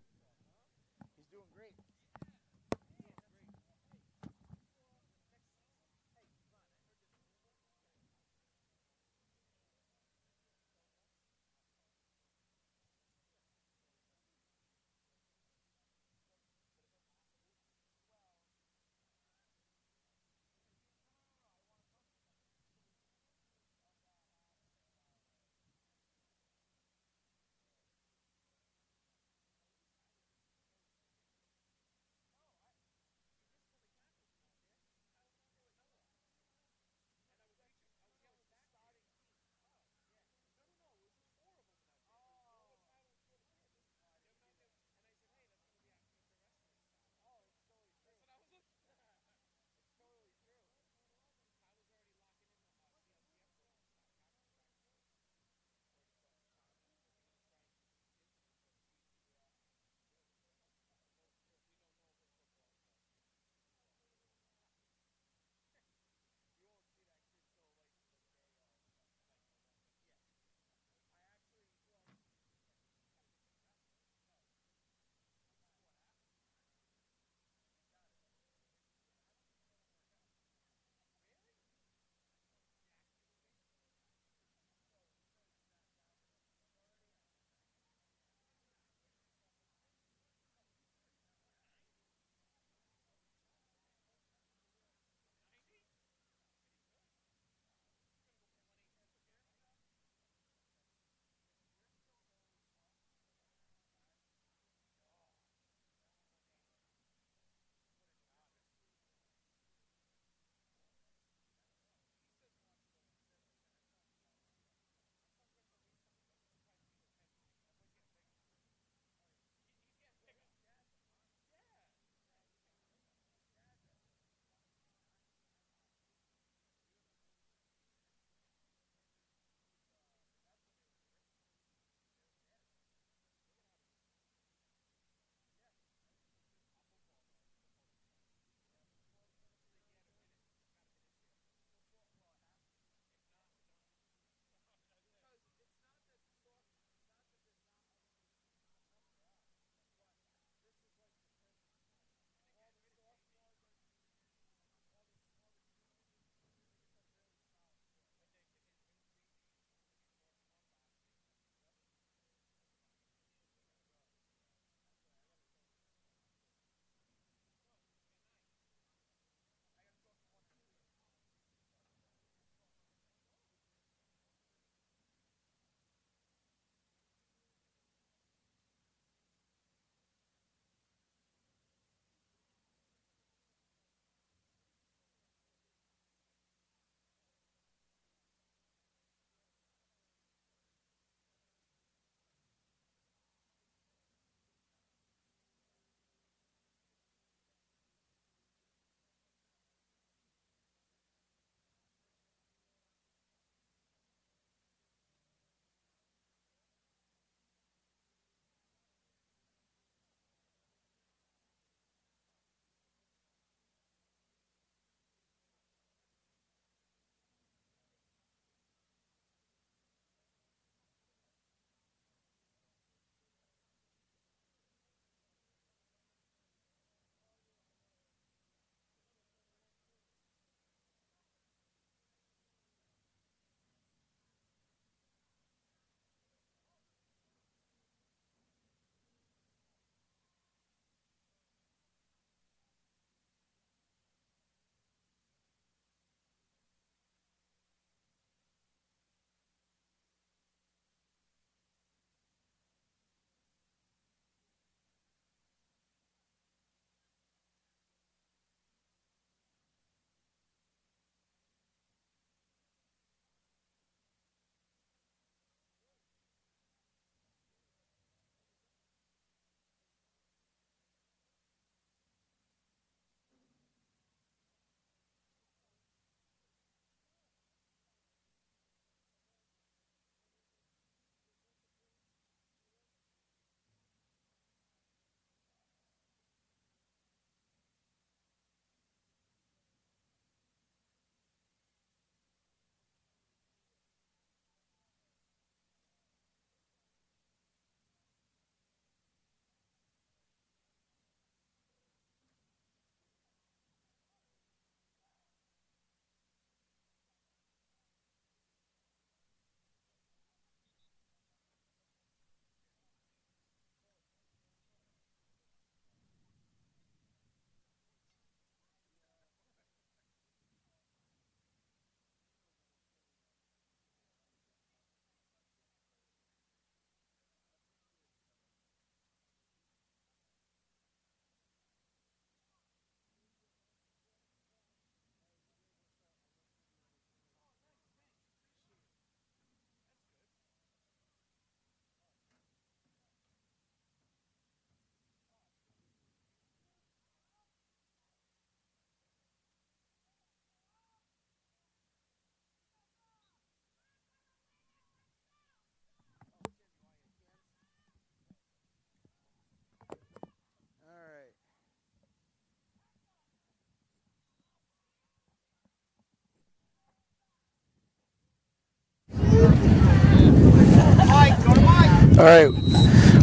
All right,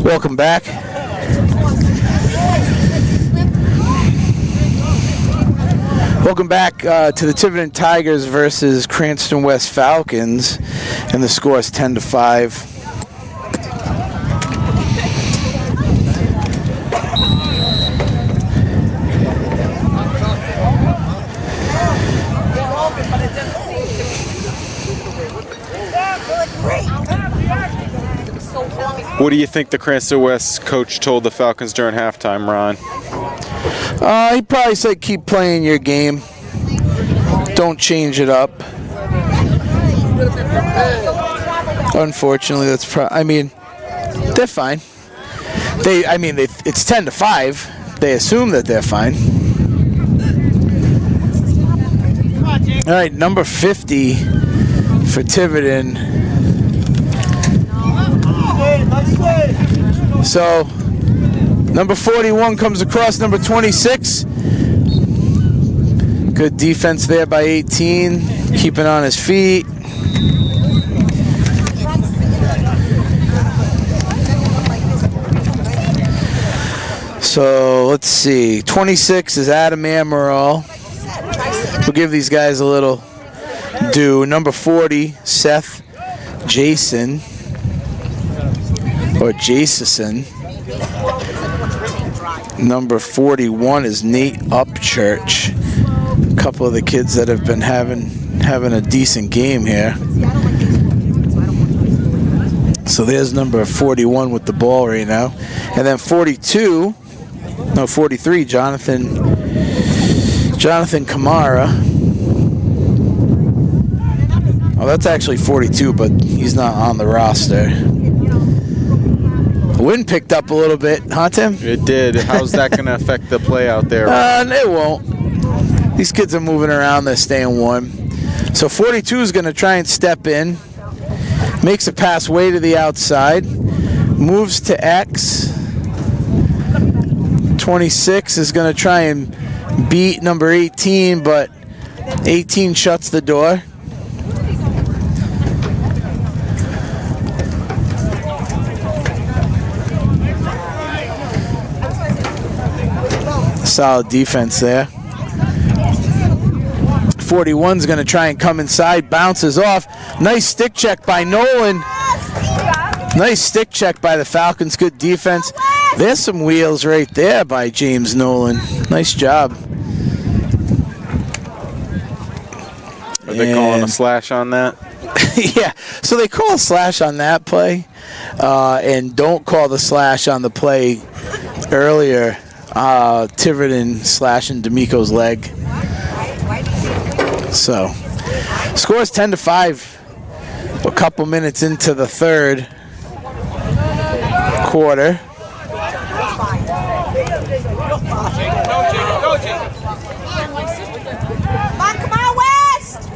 welcome back. Welcome back to the Tiverton Tigers versus Cranston West Falcons, and the score is 10-5. What do you think the Cranston West coach told the Falcons during halftime, Ron? He probably said, keep playing your game. Don't change it up. Unfortunately, that's I mean, they're fine. It's 10-5. They assume that they're fine. All right, number 50 for Tiverton. So, number 41 comes across number 26. Good defense there by 18. Keeping on his feet. So, let's see. 26 is Adam Amaral. We'll give these guys a little due. Number 40, Seth Jason. Or Jason. Number 41 is Nate Upchurch. A couple of the kids that have been having a decent game here. So there's number 41 with the ball right now. And then 43, Jonathan Kamara. Oh, that's actually 42, but he's not on the roster. The wind picked up a little bit, huh, Tim? It did. How's that going to affect the play out there? It won't. These kids are moving around. They're staying warm. So 42 is going to try and step in. Makes a pass way to the outside. Moves to X. 26 is going to try and beat number 18, but 18 shuts the door. Solid defense there. 41's going to try and come inside. Bounces off. Nice stick check by Nolan. Nice stick check by the Falcons. Good defense. There's some wheels right there by James Nolan. Nice job. Are they calling a slash on that? Yeah. So they call a slash on that play and don't call the slash on the play earlier. Tiverton slashing D'Amico's leg. So, score is 10-5. A couple minutes into the third quarter. Come on, West!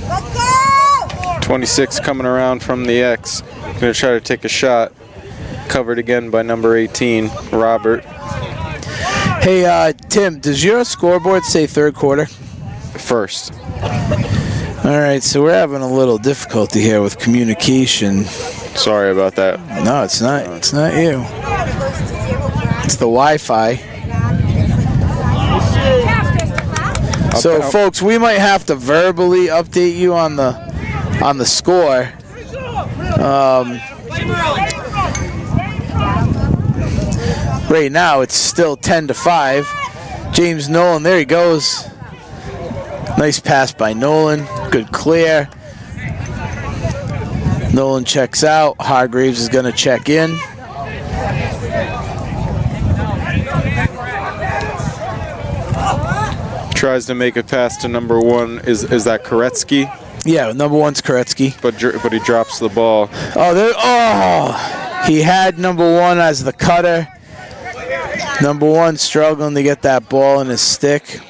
Let's go! 26 coming around from the X. Going to try to take a shot. Covered again by number 18, Robert. Hey, Tim, does your scoreboard say third quarter? First. All right, so we're having a little difficulty here with communication. Sorry about that. No, it's not. It's not you. It's the Wi-Fi. So, folks, we might have to verbally update you on the score. Right now, it's still 10-5. James Nolan, there he goes. Nice pass by Nolan. Good clear. Nolan checks out. Hargraves is going to check in. Tries to make a pass to number 1. Is that Koretsky? Yeah, number 1's Koretsky. But he drops the ball. He had number 1 as the cutter. Number 1 struggling to get that ball in his stick.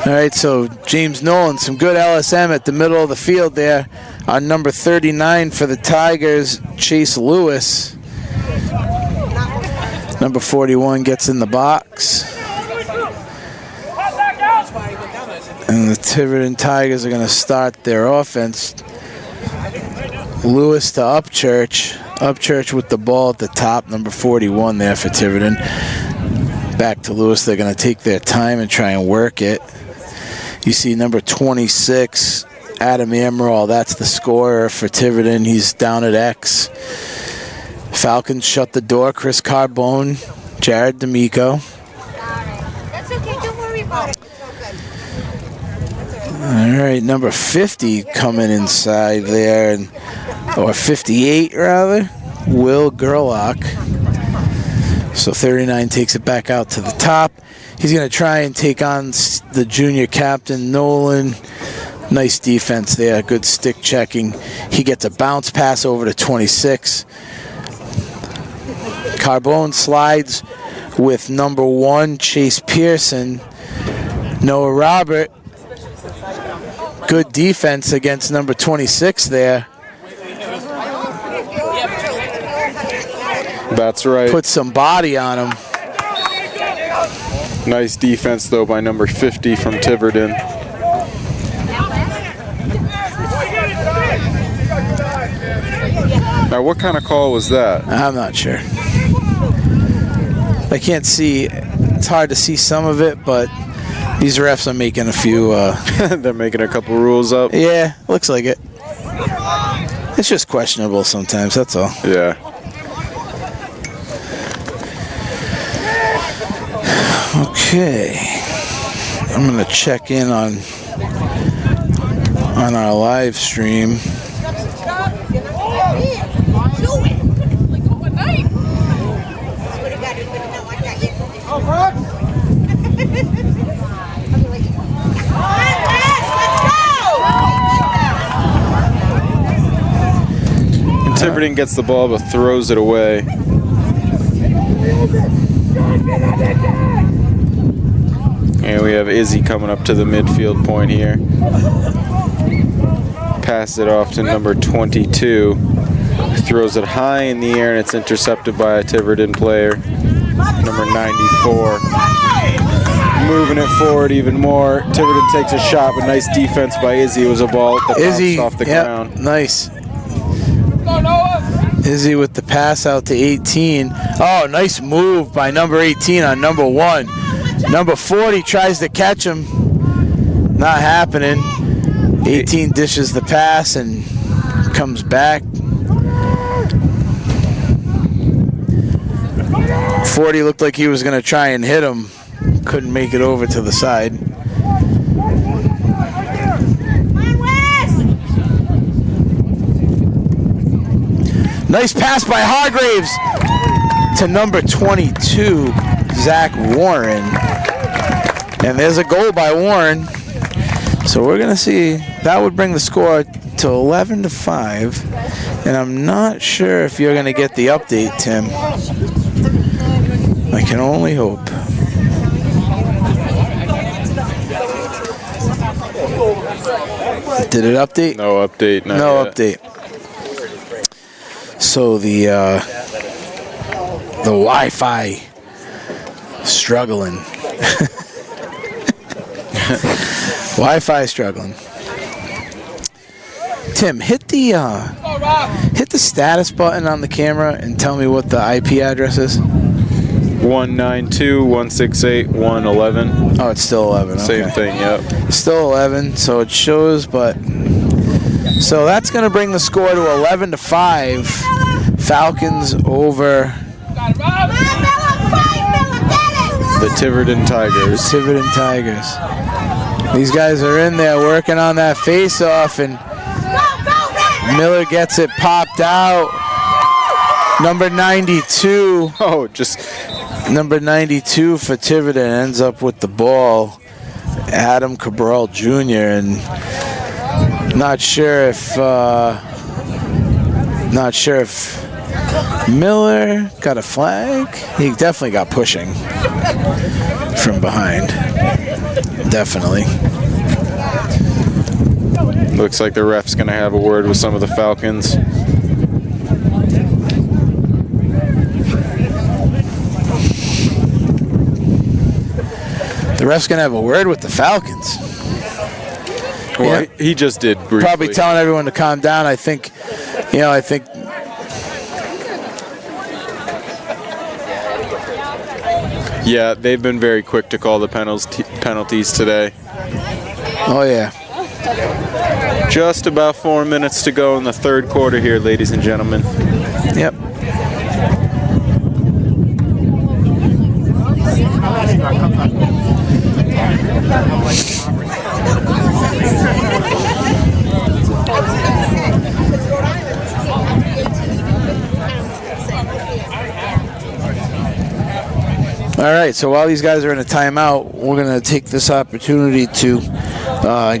All right, so James Nolan, some good LSM at the middle of the field there. On number 39 for the Tigers, Chase Lewis. Number 41 gets in the box. And the Tiverton Tigers are going to start their offense. Lewis to Upchurch. Upchurch with the ball at the top, number 41 there for Tiverton. Back to Lewis. They're going to take their time and try and work it. You see number 26, Adam Amaral. That's the scorer for Tiverton. He's down at X. Falcons shut the door. Chris Carbone, Jared D'Amico. That's okay. Don't worry about it. All right, number 50 coming inside there, or 58 rather, Will Gerlach. So 39 takes it back out to the top. He's going to try and take on the junior captain, Nolan. Nice defense there, good stick checking. He gets a bounce pass over to 26. Carbone slides with number 1, Chase Pearson. Noah Robert. Good defense against number 26 there. That's right. Put some body on him. Nice defense, though, by number 50 from Tiverton. Now, what kind of call was that? I'm not sure. I can't see. It's hard to see some of it, but these refs are making a few. They're making a couple rules up. Yeah, looks like it. It's just questionable sometimes, that's all. Yeah. Okay. I'm going to check in on our live stream. And Tiverton gets the ball but throws it away. And we have Izzy coming up to the midfield point here. Pass it off to number 22. Throws it high in the air and it's intercepted by a Tiverton player. Number 94. Moving it forward even more. Tiverton takes a shot, but nice defense by Izzy. It was a ball that bounced off the ground. Nice. Izzy with the pass out to 18. Oh, nice move by number 18 on number 1. Number 40 tries to catch him. Not happening. 18 dishes the pass and comes back. 40 looked like he was going to try and hit him. Couldn't make it over to the side. Nice pass by Hargraves to number 22, Zach Warren. And there's a goal by Warren. So we're going to see. That would bring the score to 11-5. And I'm not sure if you're going to get the update, Tim. I can only hope. Did it update? No update. No update. So the Wi-Fi struggling. Wi-Fi struggling. Tim, hit the status button on the camera and tell me what the IP address is. 192.168.111. Oh, it's still 11. Same okay. thing, yep. Still 11, so it shows, but so that's going to bring the score to 11-5. Falcons over The Tiverton Tigers. Tiverton Tigers. These guys are in there working on that face-off, and Miller gets it popped out. Number 92. Oh, just Number 92 for Tiverton ends up with the ball. Adam Cabral Jr. and not sure if Miller got a flag. He definitely got pushing from behind. Definitely. Looks like the ref's going to have a word with some of the Falcons. The ref's going to have a word with the Falcons. Well, he just did briefly. Probably telling everyone to calm down. I think. Yeah, they've been very quick to call the penalties today. Oh, yeah. Just about 4 minutes to go in the third quarter here, ladies and gentlemen. Yep. All right, so while these guys are in a timeout, we're going to take this opportunity to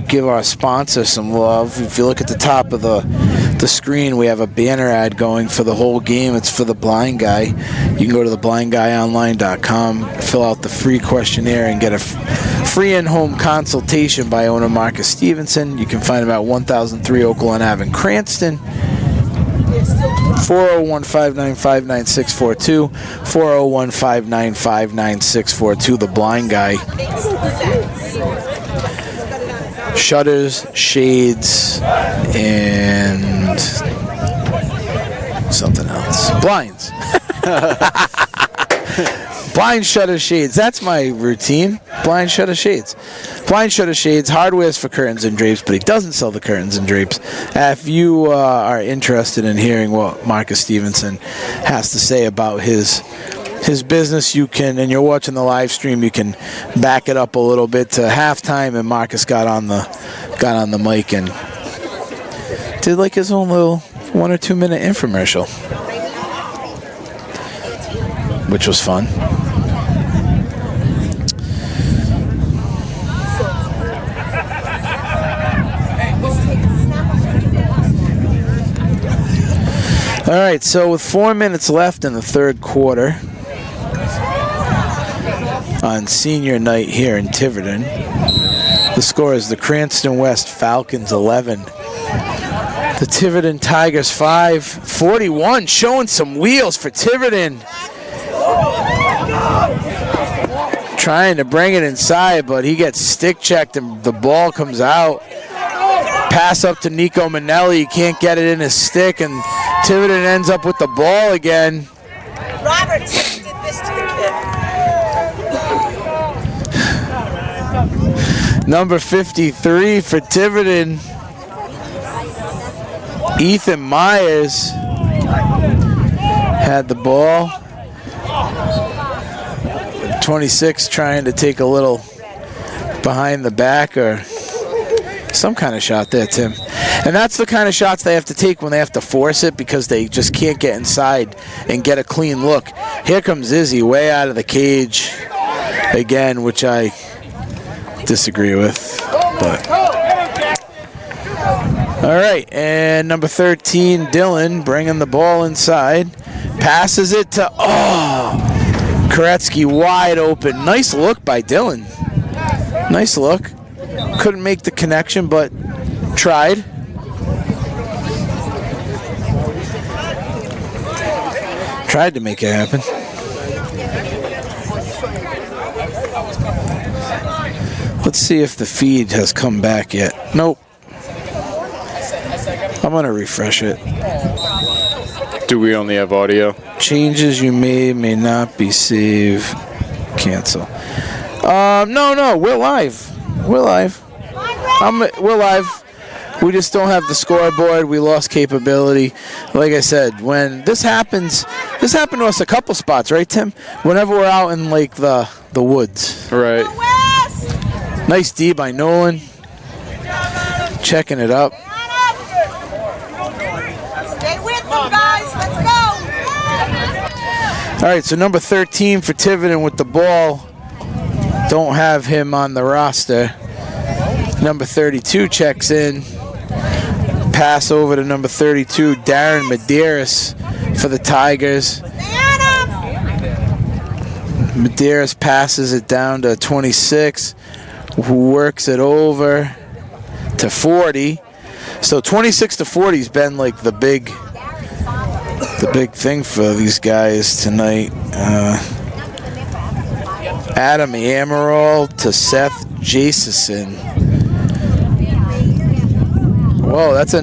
give our sponsor some love. If you look at the top of the screen, we have a banner ad going for the whole game. It's for the Blind Guy. You can go to theblindguyonline.com, fill out the free questionnaire, and get a free in-home consultation by owner Marcus Stevenson. You can find him at 1003 Oak Lawn Ave in Cranston. 401-595-9642, 401-595-9642, The Blind Guy. Shutters, shades, and something else. Blinds. Blind, shutter, shades. That's my routine. Blind, shutter, shades. Blind, shutter, shades. Hardware's for curtains and drapes, but he doesn't sell the curtains and drapes. If you are interested in hearing what Marcus Stevenson has to say about his business, you can, and you're watching the live stream, you can back it up a little bit to halftime, and Marcus got on the mic and did like his own little 1 or 2 minute infomercial, which was fun. All right, so with 4 minutes left in the third quarter on senior night here in Tiverton, the score is the Cranston West Falcons 11, the Tiverton Tigers 5. 41, showing some wheels for Tiverton. Trying to bring it inside, but he gets stick checked and the ball comes out. Pass up to Nico Manelli. He can't get it in his stick, and Tiverton ends up with the ball again. Robert did this to the kid. Number 53 for Tiverton, Ethan Myers had the ball. 26 trying to take a little behind the back or some kind of shot there, Tim. And that's the kind of shots they have to take when they have to force it, because they just can't get inside and get a clean look. Here comes Izzy way out of the cage again, which I disagree with. But all right, and number 13, Dylan, bringing the ball inside. Passes it to, Koretsky wide open. Nice look by Dylan. Nice look. Couldn't make the connection, but tried. Tried to make it happen. Let's see if the feed has come back yet. Nope. I'm going to refresh it. Do we only have audio? Changes you made may not be saved. Cancel. No, we're live. We're live. We're live. We just don't have the scoreboard. We lost capability. Like I said, when this happened to us a couple spots, right, Tim? Whenever we're out in like the woods. Right. Nice D by Nolan. Checking it up. Stay with them, guys. Let's go. All right, so number 13 for Tiverton with the ball. Don't have him on the roster. Number 32 checks in. Pass over to number 32, Darren Medeiros. for the Tigers. Medeiros passes it down to 26, who works it over to 40. So 26 to 40 has been like the big thing for these guys tonight. Adam Amaral to Seth Jason. Whoa, that's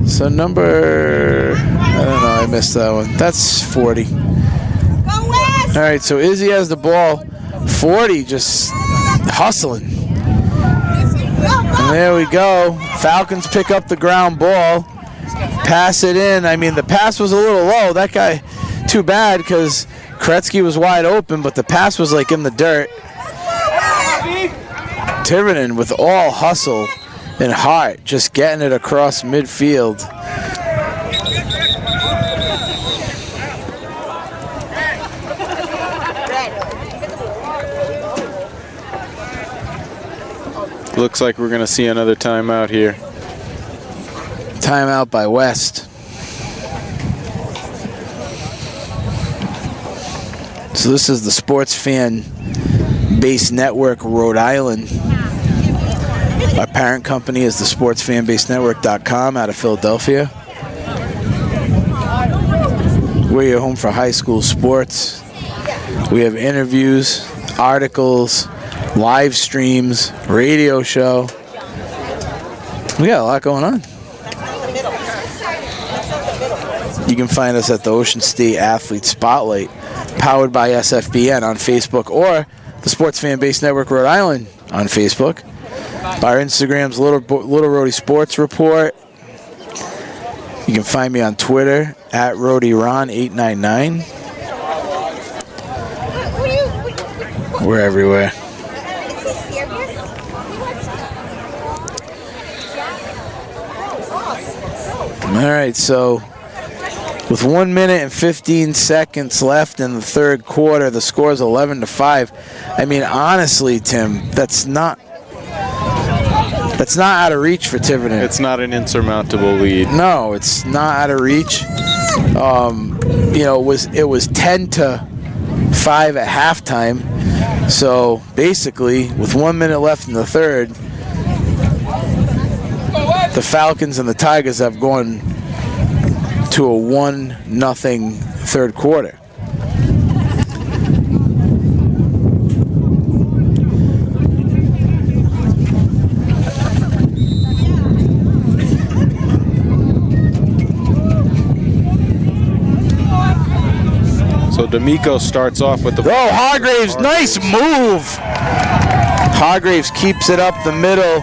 so number, I don't know, I missed that one. That's 40. All right, so Izzy has the ball. 40 just hustling. And there we go. Falcons pick up the ground ball. Pass it in. I mean, the pass was a little low. That guy, too bad because Kretsky was wide open, but the pass was like in the dirt. Tiverton with all hustle and heart, just getting it across midfield. Looks like we're going to see another timeout here. Timeout by West. So this is the Sports Fan Base Network, Rhode Island. Our parent company is the sportsfanbasenetwork.com out of Philadelphia. We're your home for high school sports. We have interviews, articles, live streams, radio show. We got a lot going on. You can find us at the Ocean State Athlete Spotlight, powered by SFBN on Facebook, or the Sports Fan Base Network Rhode Island on Facebook. Our Instagram's Little Rhodey Sports Report. You can find me on Twitter at RhodeyRon899. We're everywhere. All right, so with 1 minute and 15 seconds left in the third quarter, the score is 11-5. I mean, honestly, Tim, that's not out of reach for Tiverton. It's not an insurmountable lead. No, it's not out of reach. You know, it was 10-5 at halftime. So basically, with 1 minute left in the third, the Falcons and the Tigers have gone to a 1-0 third quarter. So D'Amico starts off with the... Oh, Hargraves, nice move. Hargraves keeps it up the middle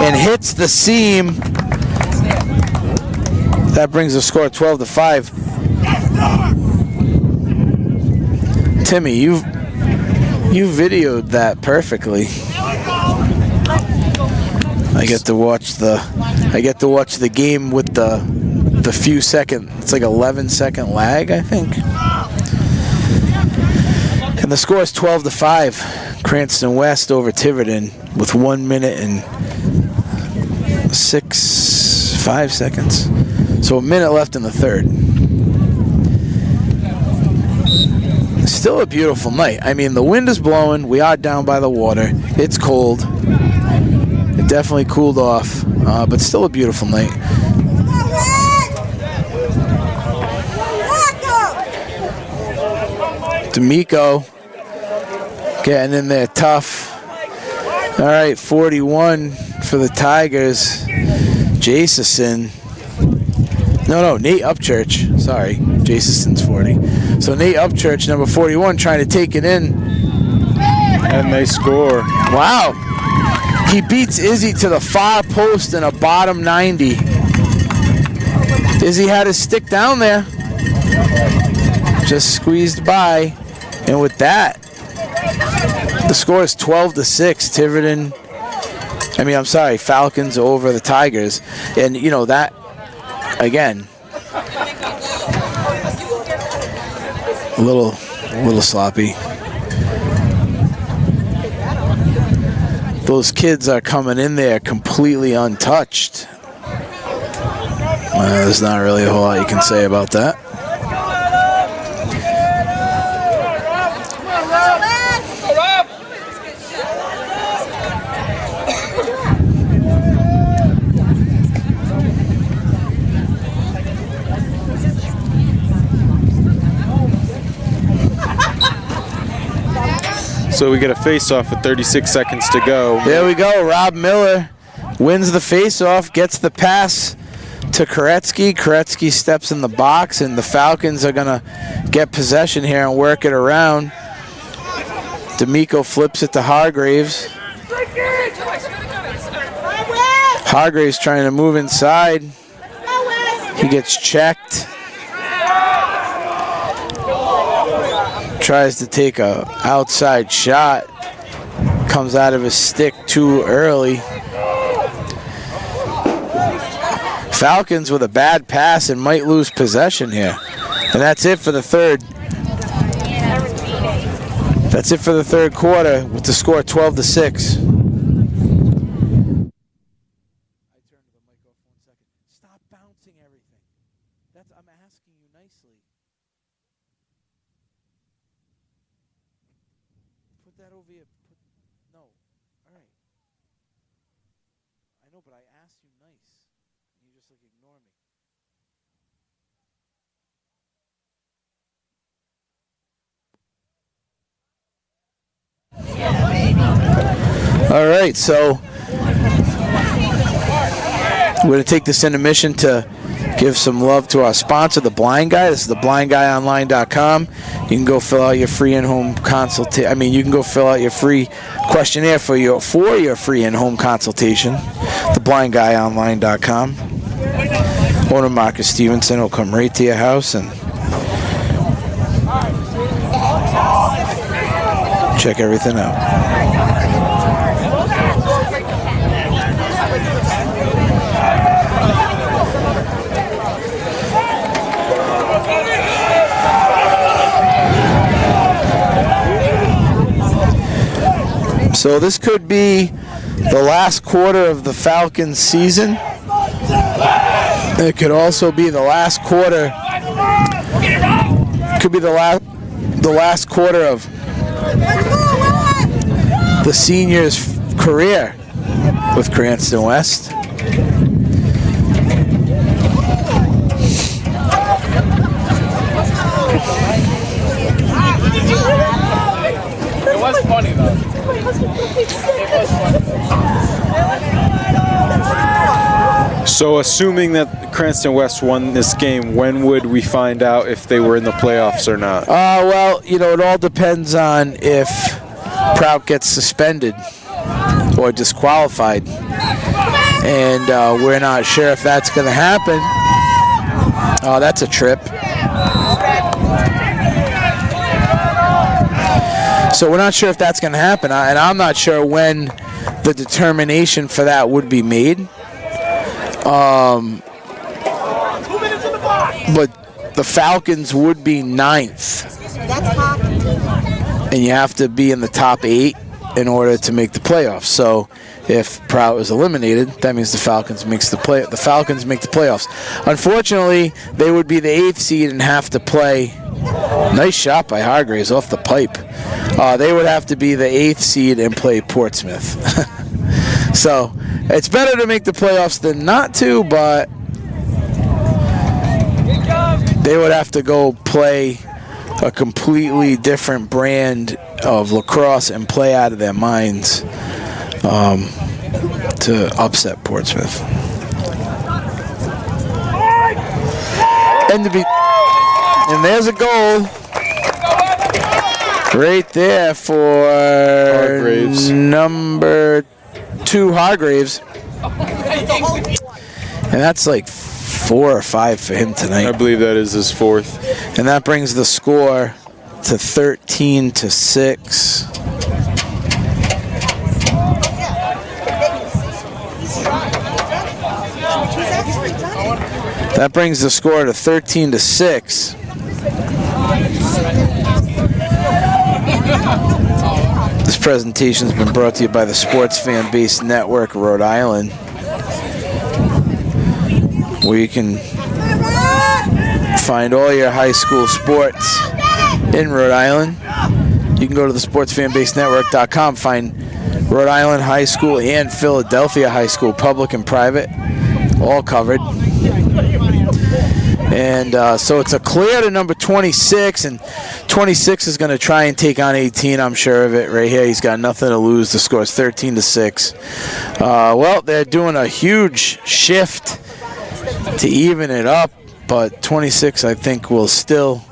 and hits the seam. That brings the score 12-5. Timmy, you videoed that perfectly. I get to watch the game with the few second. It's like 11-second lag, I think. And the score is 12-5. Cranston West over Tiverton with 1 minute and 5 seconds. So a minute left in the third. Still a beautiful night. I mean, the wind is blowing. We are down by the water. It's cold. It definitely cooled off, but still a beautiful night. D'Amico getting in there tough. All right, 41 for the Tigers. Jason. No, Nate Upchurch. Sorry, Jason's 40. So Nate Upchurch, number 41, trying to take it in. And they score. Wow. He beats Izzy to the far post in a bottom 90. Izzy had his stick down there. Just squeezed by. And with that, the score is 12-6. Tiverton, Falcons over the Tigers. And, you know, that, again, a little sloppy. Those kids are coming in there completely untouched. There's not really a whole lot you can say about that. So we get a face-off with 36 seconds to go. There we go. Rob Miller wins the face-off, gets the pass to Koretsky. Koretsky steps in the box, and the Falcons are going to get possession here and work it around. D'Amico flips it to Hargraves. Hargraves trying to move inside. He gets checked. Tries to take a outside shot. Comes out of his stick too early. Falcons with a bad pass and might lose possession here. And that's it for the third. That's it for the third quarter with the score 12-6. Stop bouncing everything. I'm asking you nicely. Put that over here. No. All right. I know, but I asked you nice. You just ignore me. All right, so we're going to take this intermission to give some love to our sponsor, The Blind Guy. This is theblindguyonline.com. You can go fill out your free in-home consultation. You can go fill out your free questionnaire for your free in-home consultation. Theblindguyonline.com. Owner Marcus Stevenson will come right to your house and check everything out. So this could be the last quarter of the Falcons season. It could also be the last quarter. Could be the last quarter of the senior's career with Cranston West. It was funny though. So assuming that Cranston West won this game, when would we find out if they were in the playoffs or not? Well, it all depends on if Prout gets suspended or disqualified. And we're not sure if that's going to happen. Oh, that's a trip. So we're not sure if that's going to happen. And I'm not sure when the determination for that would be made. But the Falcons would be 9th. And you have to be in the top 8 in order to make the playoffs. So if Prout is eliminated, that means the Falcons make the playoffs. Unfortunately, they would be the 8th seed and have to play. Nice shot by Hargraves off the pipe. They would have to be the 8th seed and play Portsmouth. So it's better to make the playoffs than not to, but they would have to go play a completely different brand of lacrosse and play out of their minds to upset Portsmouth. And there's a goal right there for Hargraves. Number 2 Hargraves. And that's like 4 or 5 for him tonight. I believe that is his 4th. And that brings the score to 13-6. That brings the score to 13-6. This presentation has been brought to you by the Sports Fan Base Network, Rhode Island, where you can find all your high school sports in Rhode Island. You can go to the sportsfanbasenetwork.com, find Rhode Island High School and Philadelphia High School, public and private, all covered. And so it's a clear to number 26, and 26 is going to try and take on 18. I'm sure of it right here. He's got nothing to lose. The score is 13-6. Well, they're doing a huge shift to even it up, but 26, I think, will still.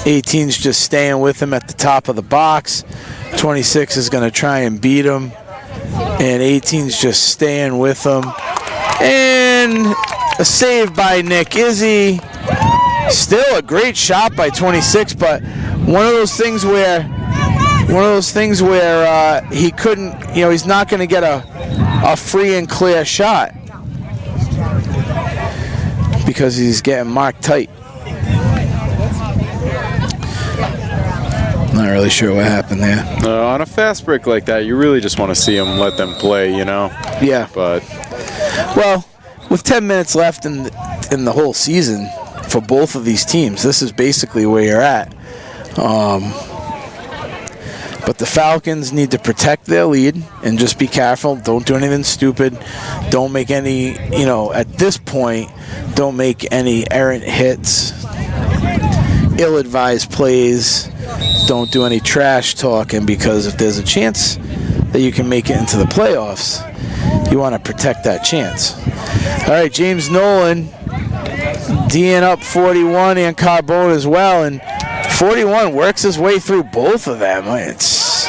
18's just staying with him at the top of the box. 26 is going to try and beat him, and 18's just staying with him. And a save by Nick Izzy. Still a great shot by 26, but one of those things where he couldn't, he's not going to get a free and clear shot because he's getting marked tight. Not really sure what happened there. On a fast break like that, you really just want to see them, let them play, Yeah. But well, with 10 minutes left in the whole season for both of these teams, this is basically where you're at. But the Falcons need to protect their lead and just be careful. Don't do anything stupid. Don't make any, at this point, don't make any errant hits, ill-advised plays. Don't do any trash talking, because if there's a chance that you can make it into the playoffs, you want to protect that chance. All right, James Nolan D'ing up 41 and Carbone as well, and 41 works his way through both of them. It's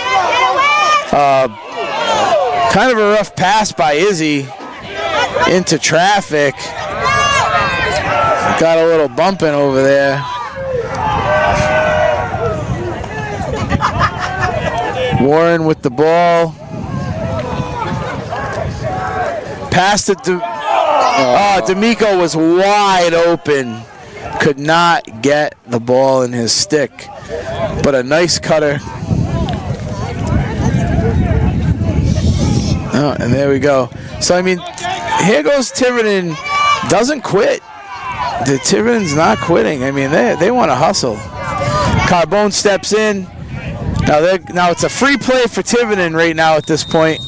kind of a rough pass by Izzy into traffic. Got a little bumping over there. Warren with the ball. Passed it to... D'Amico was wide open. Could not get the ball in his stick. But a nice cutter. Oh, and there we go. So, I mean, here goes Tiverton. Doesn't quit. The Tiverton's not quitting. I mean, they want to hustle. Carbone steps in. Now it's a free play for Tiverton right now at this point.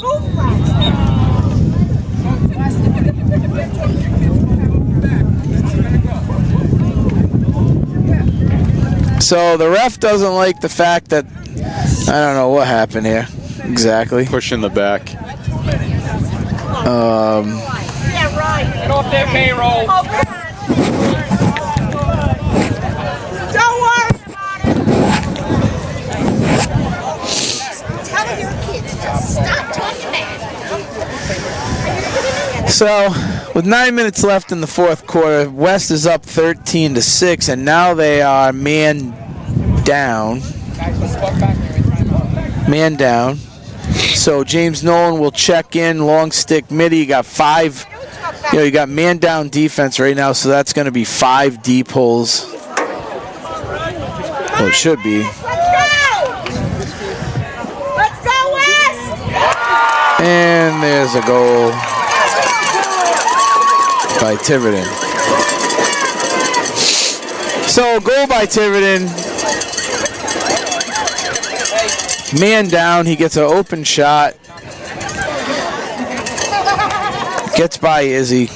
So the ref doesn't like the fact that, I don't know what happened here exactly. Pushing the back. Yeah, right. Get off their payroll. Don't worry about it. Tell your kids to stop talking bad. So with 9 minutes left in the fourth quarter, West is up 13-6, and now they are man down. Man down. So James Nolan will check in, long stick midi. You got five. You got man down defense right now, so that's going to be 5 deep holes. Well, it should be. Let's go, West! And there's a goal by Tiverton. So goal by Tiverton. Man down, he gets an open shot. Gets by Izzy.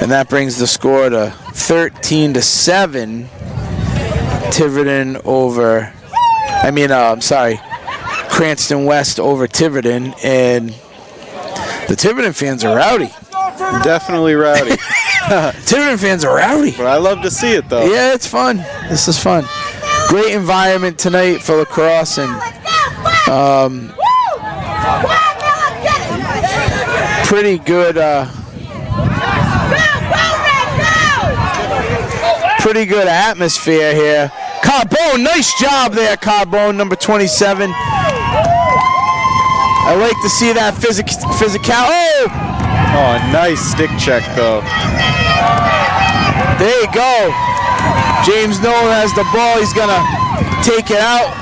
And that brings the score to 13-7. Tiverton over, Cranston West over Tiverton. And the Tiverton fans are rowdy. Definitely rowdy. Tiverton fans are rowdy. But I love to see it, though. Yeah, it's fun. This is fun. Great environment tonight for lacrosse, and pretty good atmosphere here. Carbone, nice job there, Carbone, number 27. I like to see that physical. Oh, nice stick check, though. There you go. James Nolan has the ball. He's going to take it out.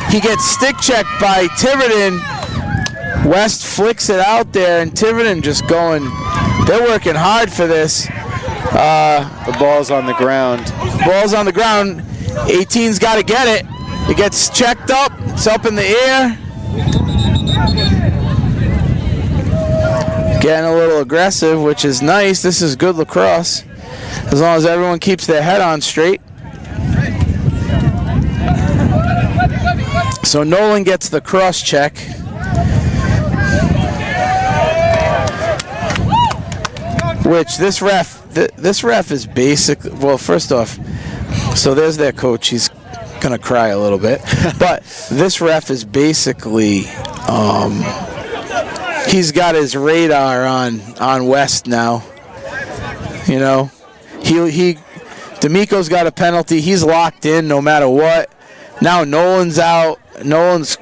He gets stick checked by Tiverton. West flicks it out there, and Tiverton just going. They're working hard for this. The ball's on the ground. Ball's on the ground. 18's got to get it. It gets checked up. It's up in the air. Getting a little aggressive, which is nice. This is good lacrosse. as long as everyone keeps their head on straight. So Nolan gets the cross check. Which this ref is basic. Well, first off, so there's their coach. He's gonna cry a little bit, but this ref is basically he's got his radar on West now. You know, D'Amico's got a penalty. He's locked in no matter what. Now Nolan's out. Nolan's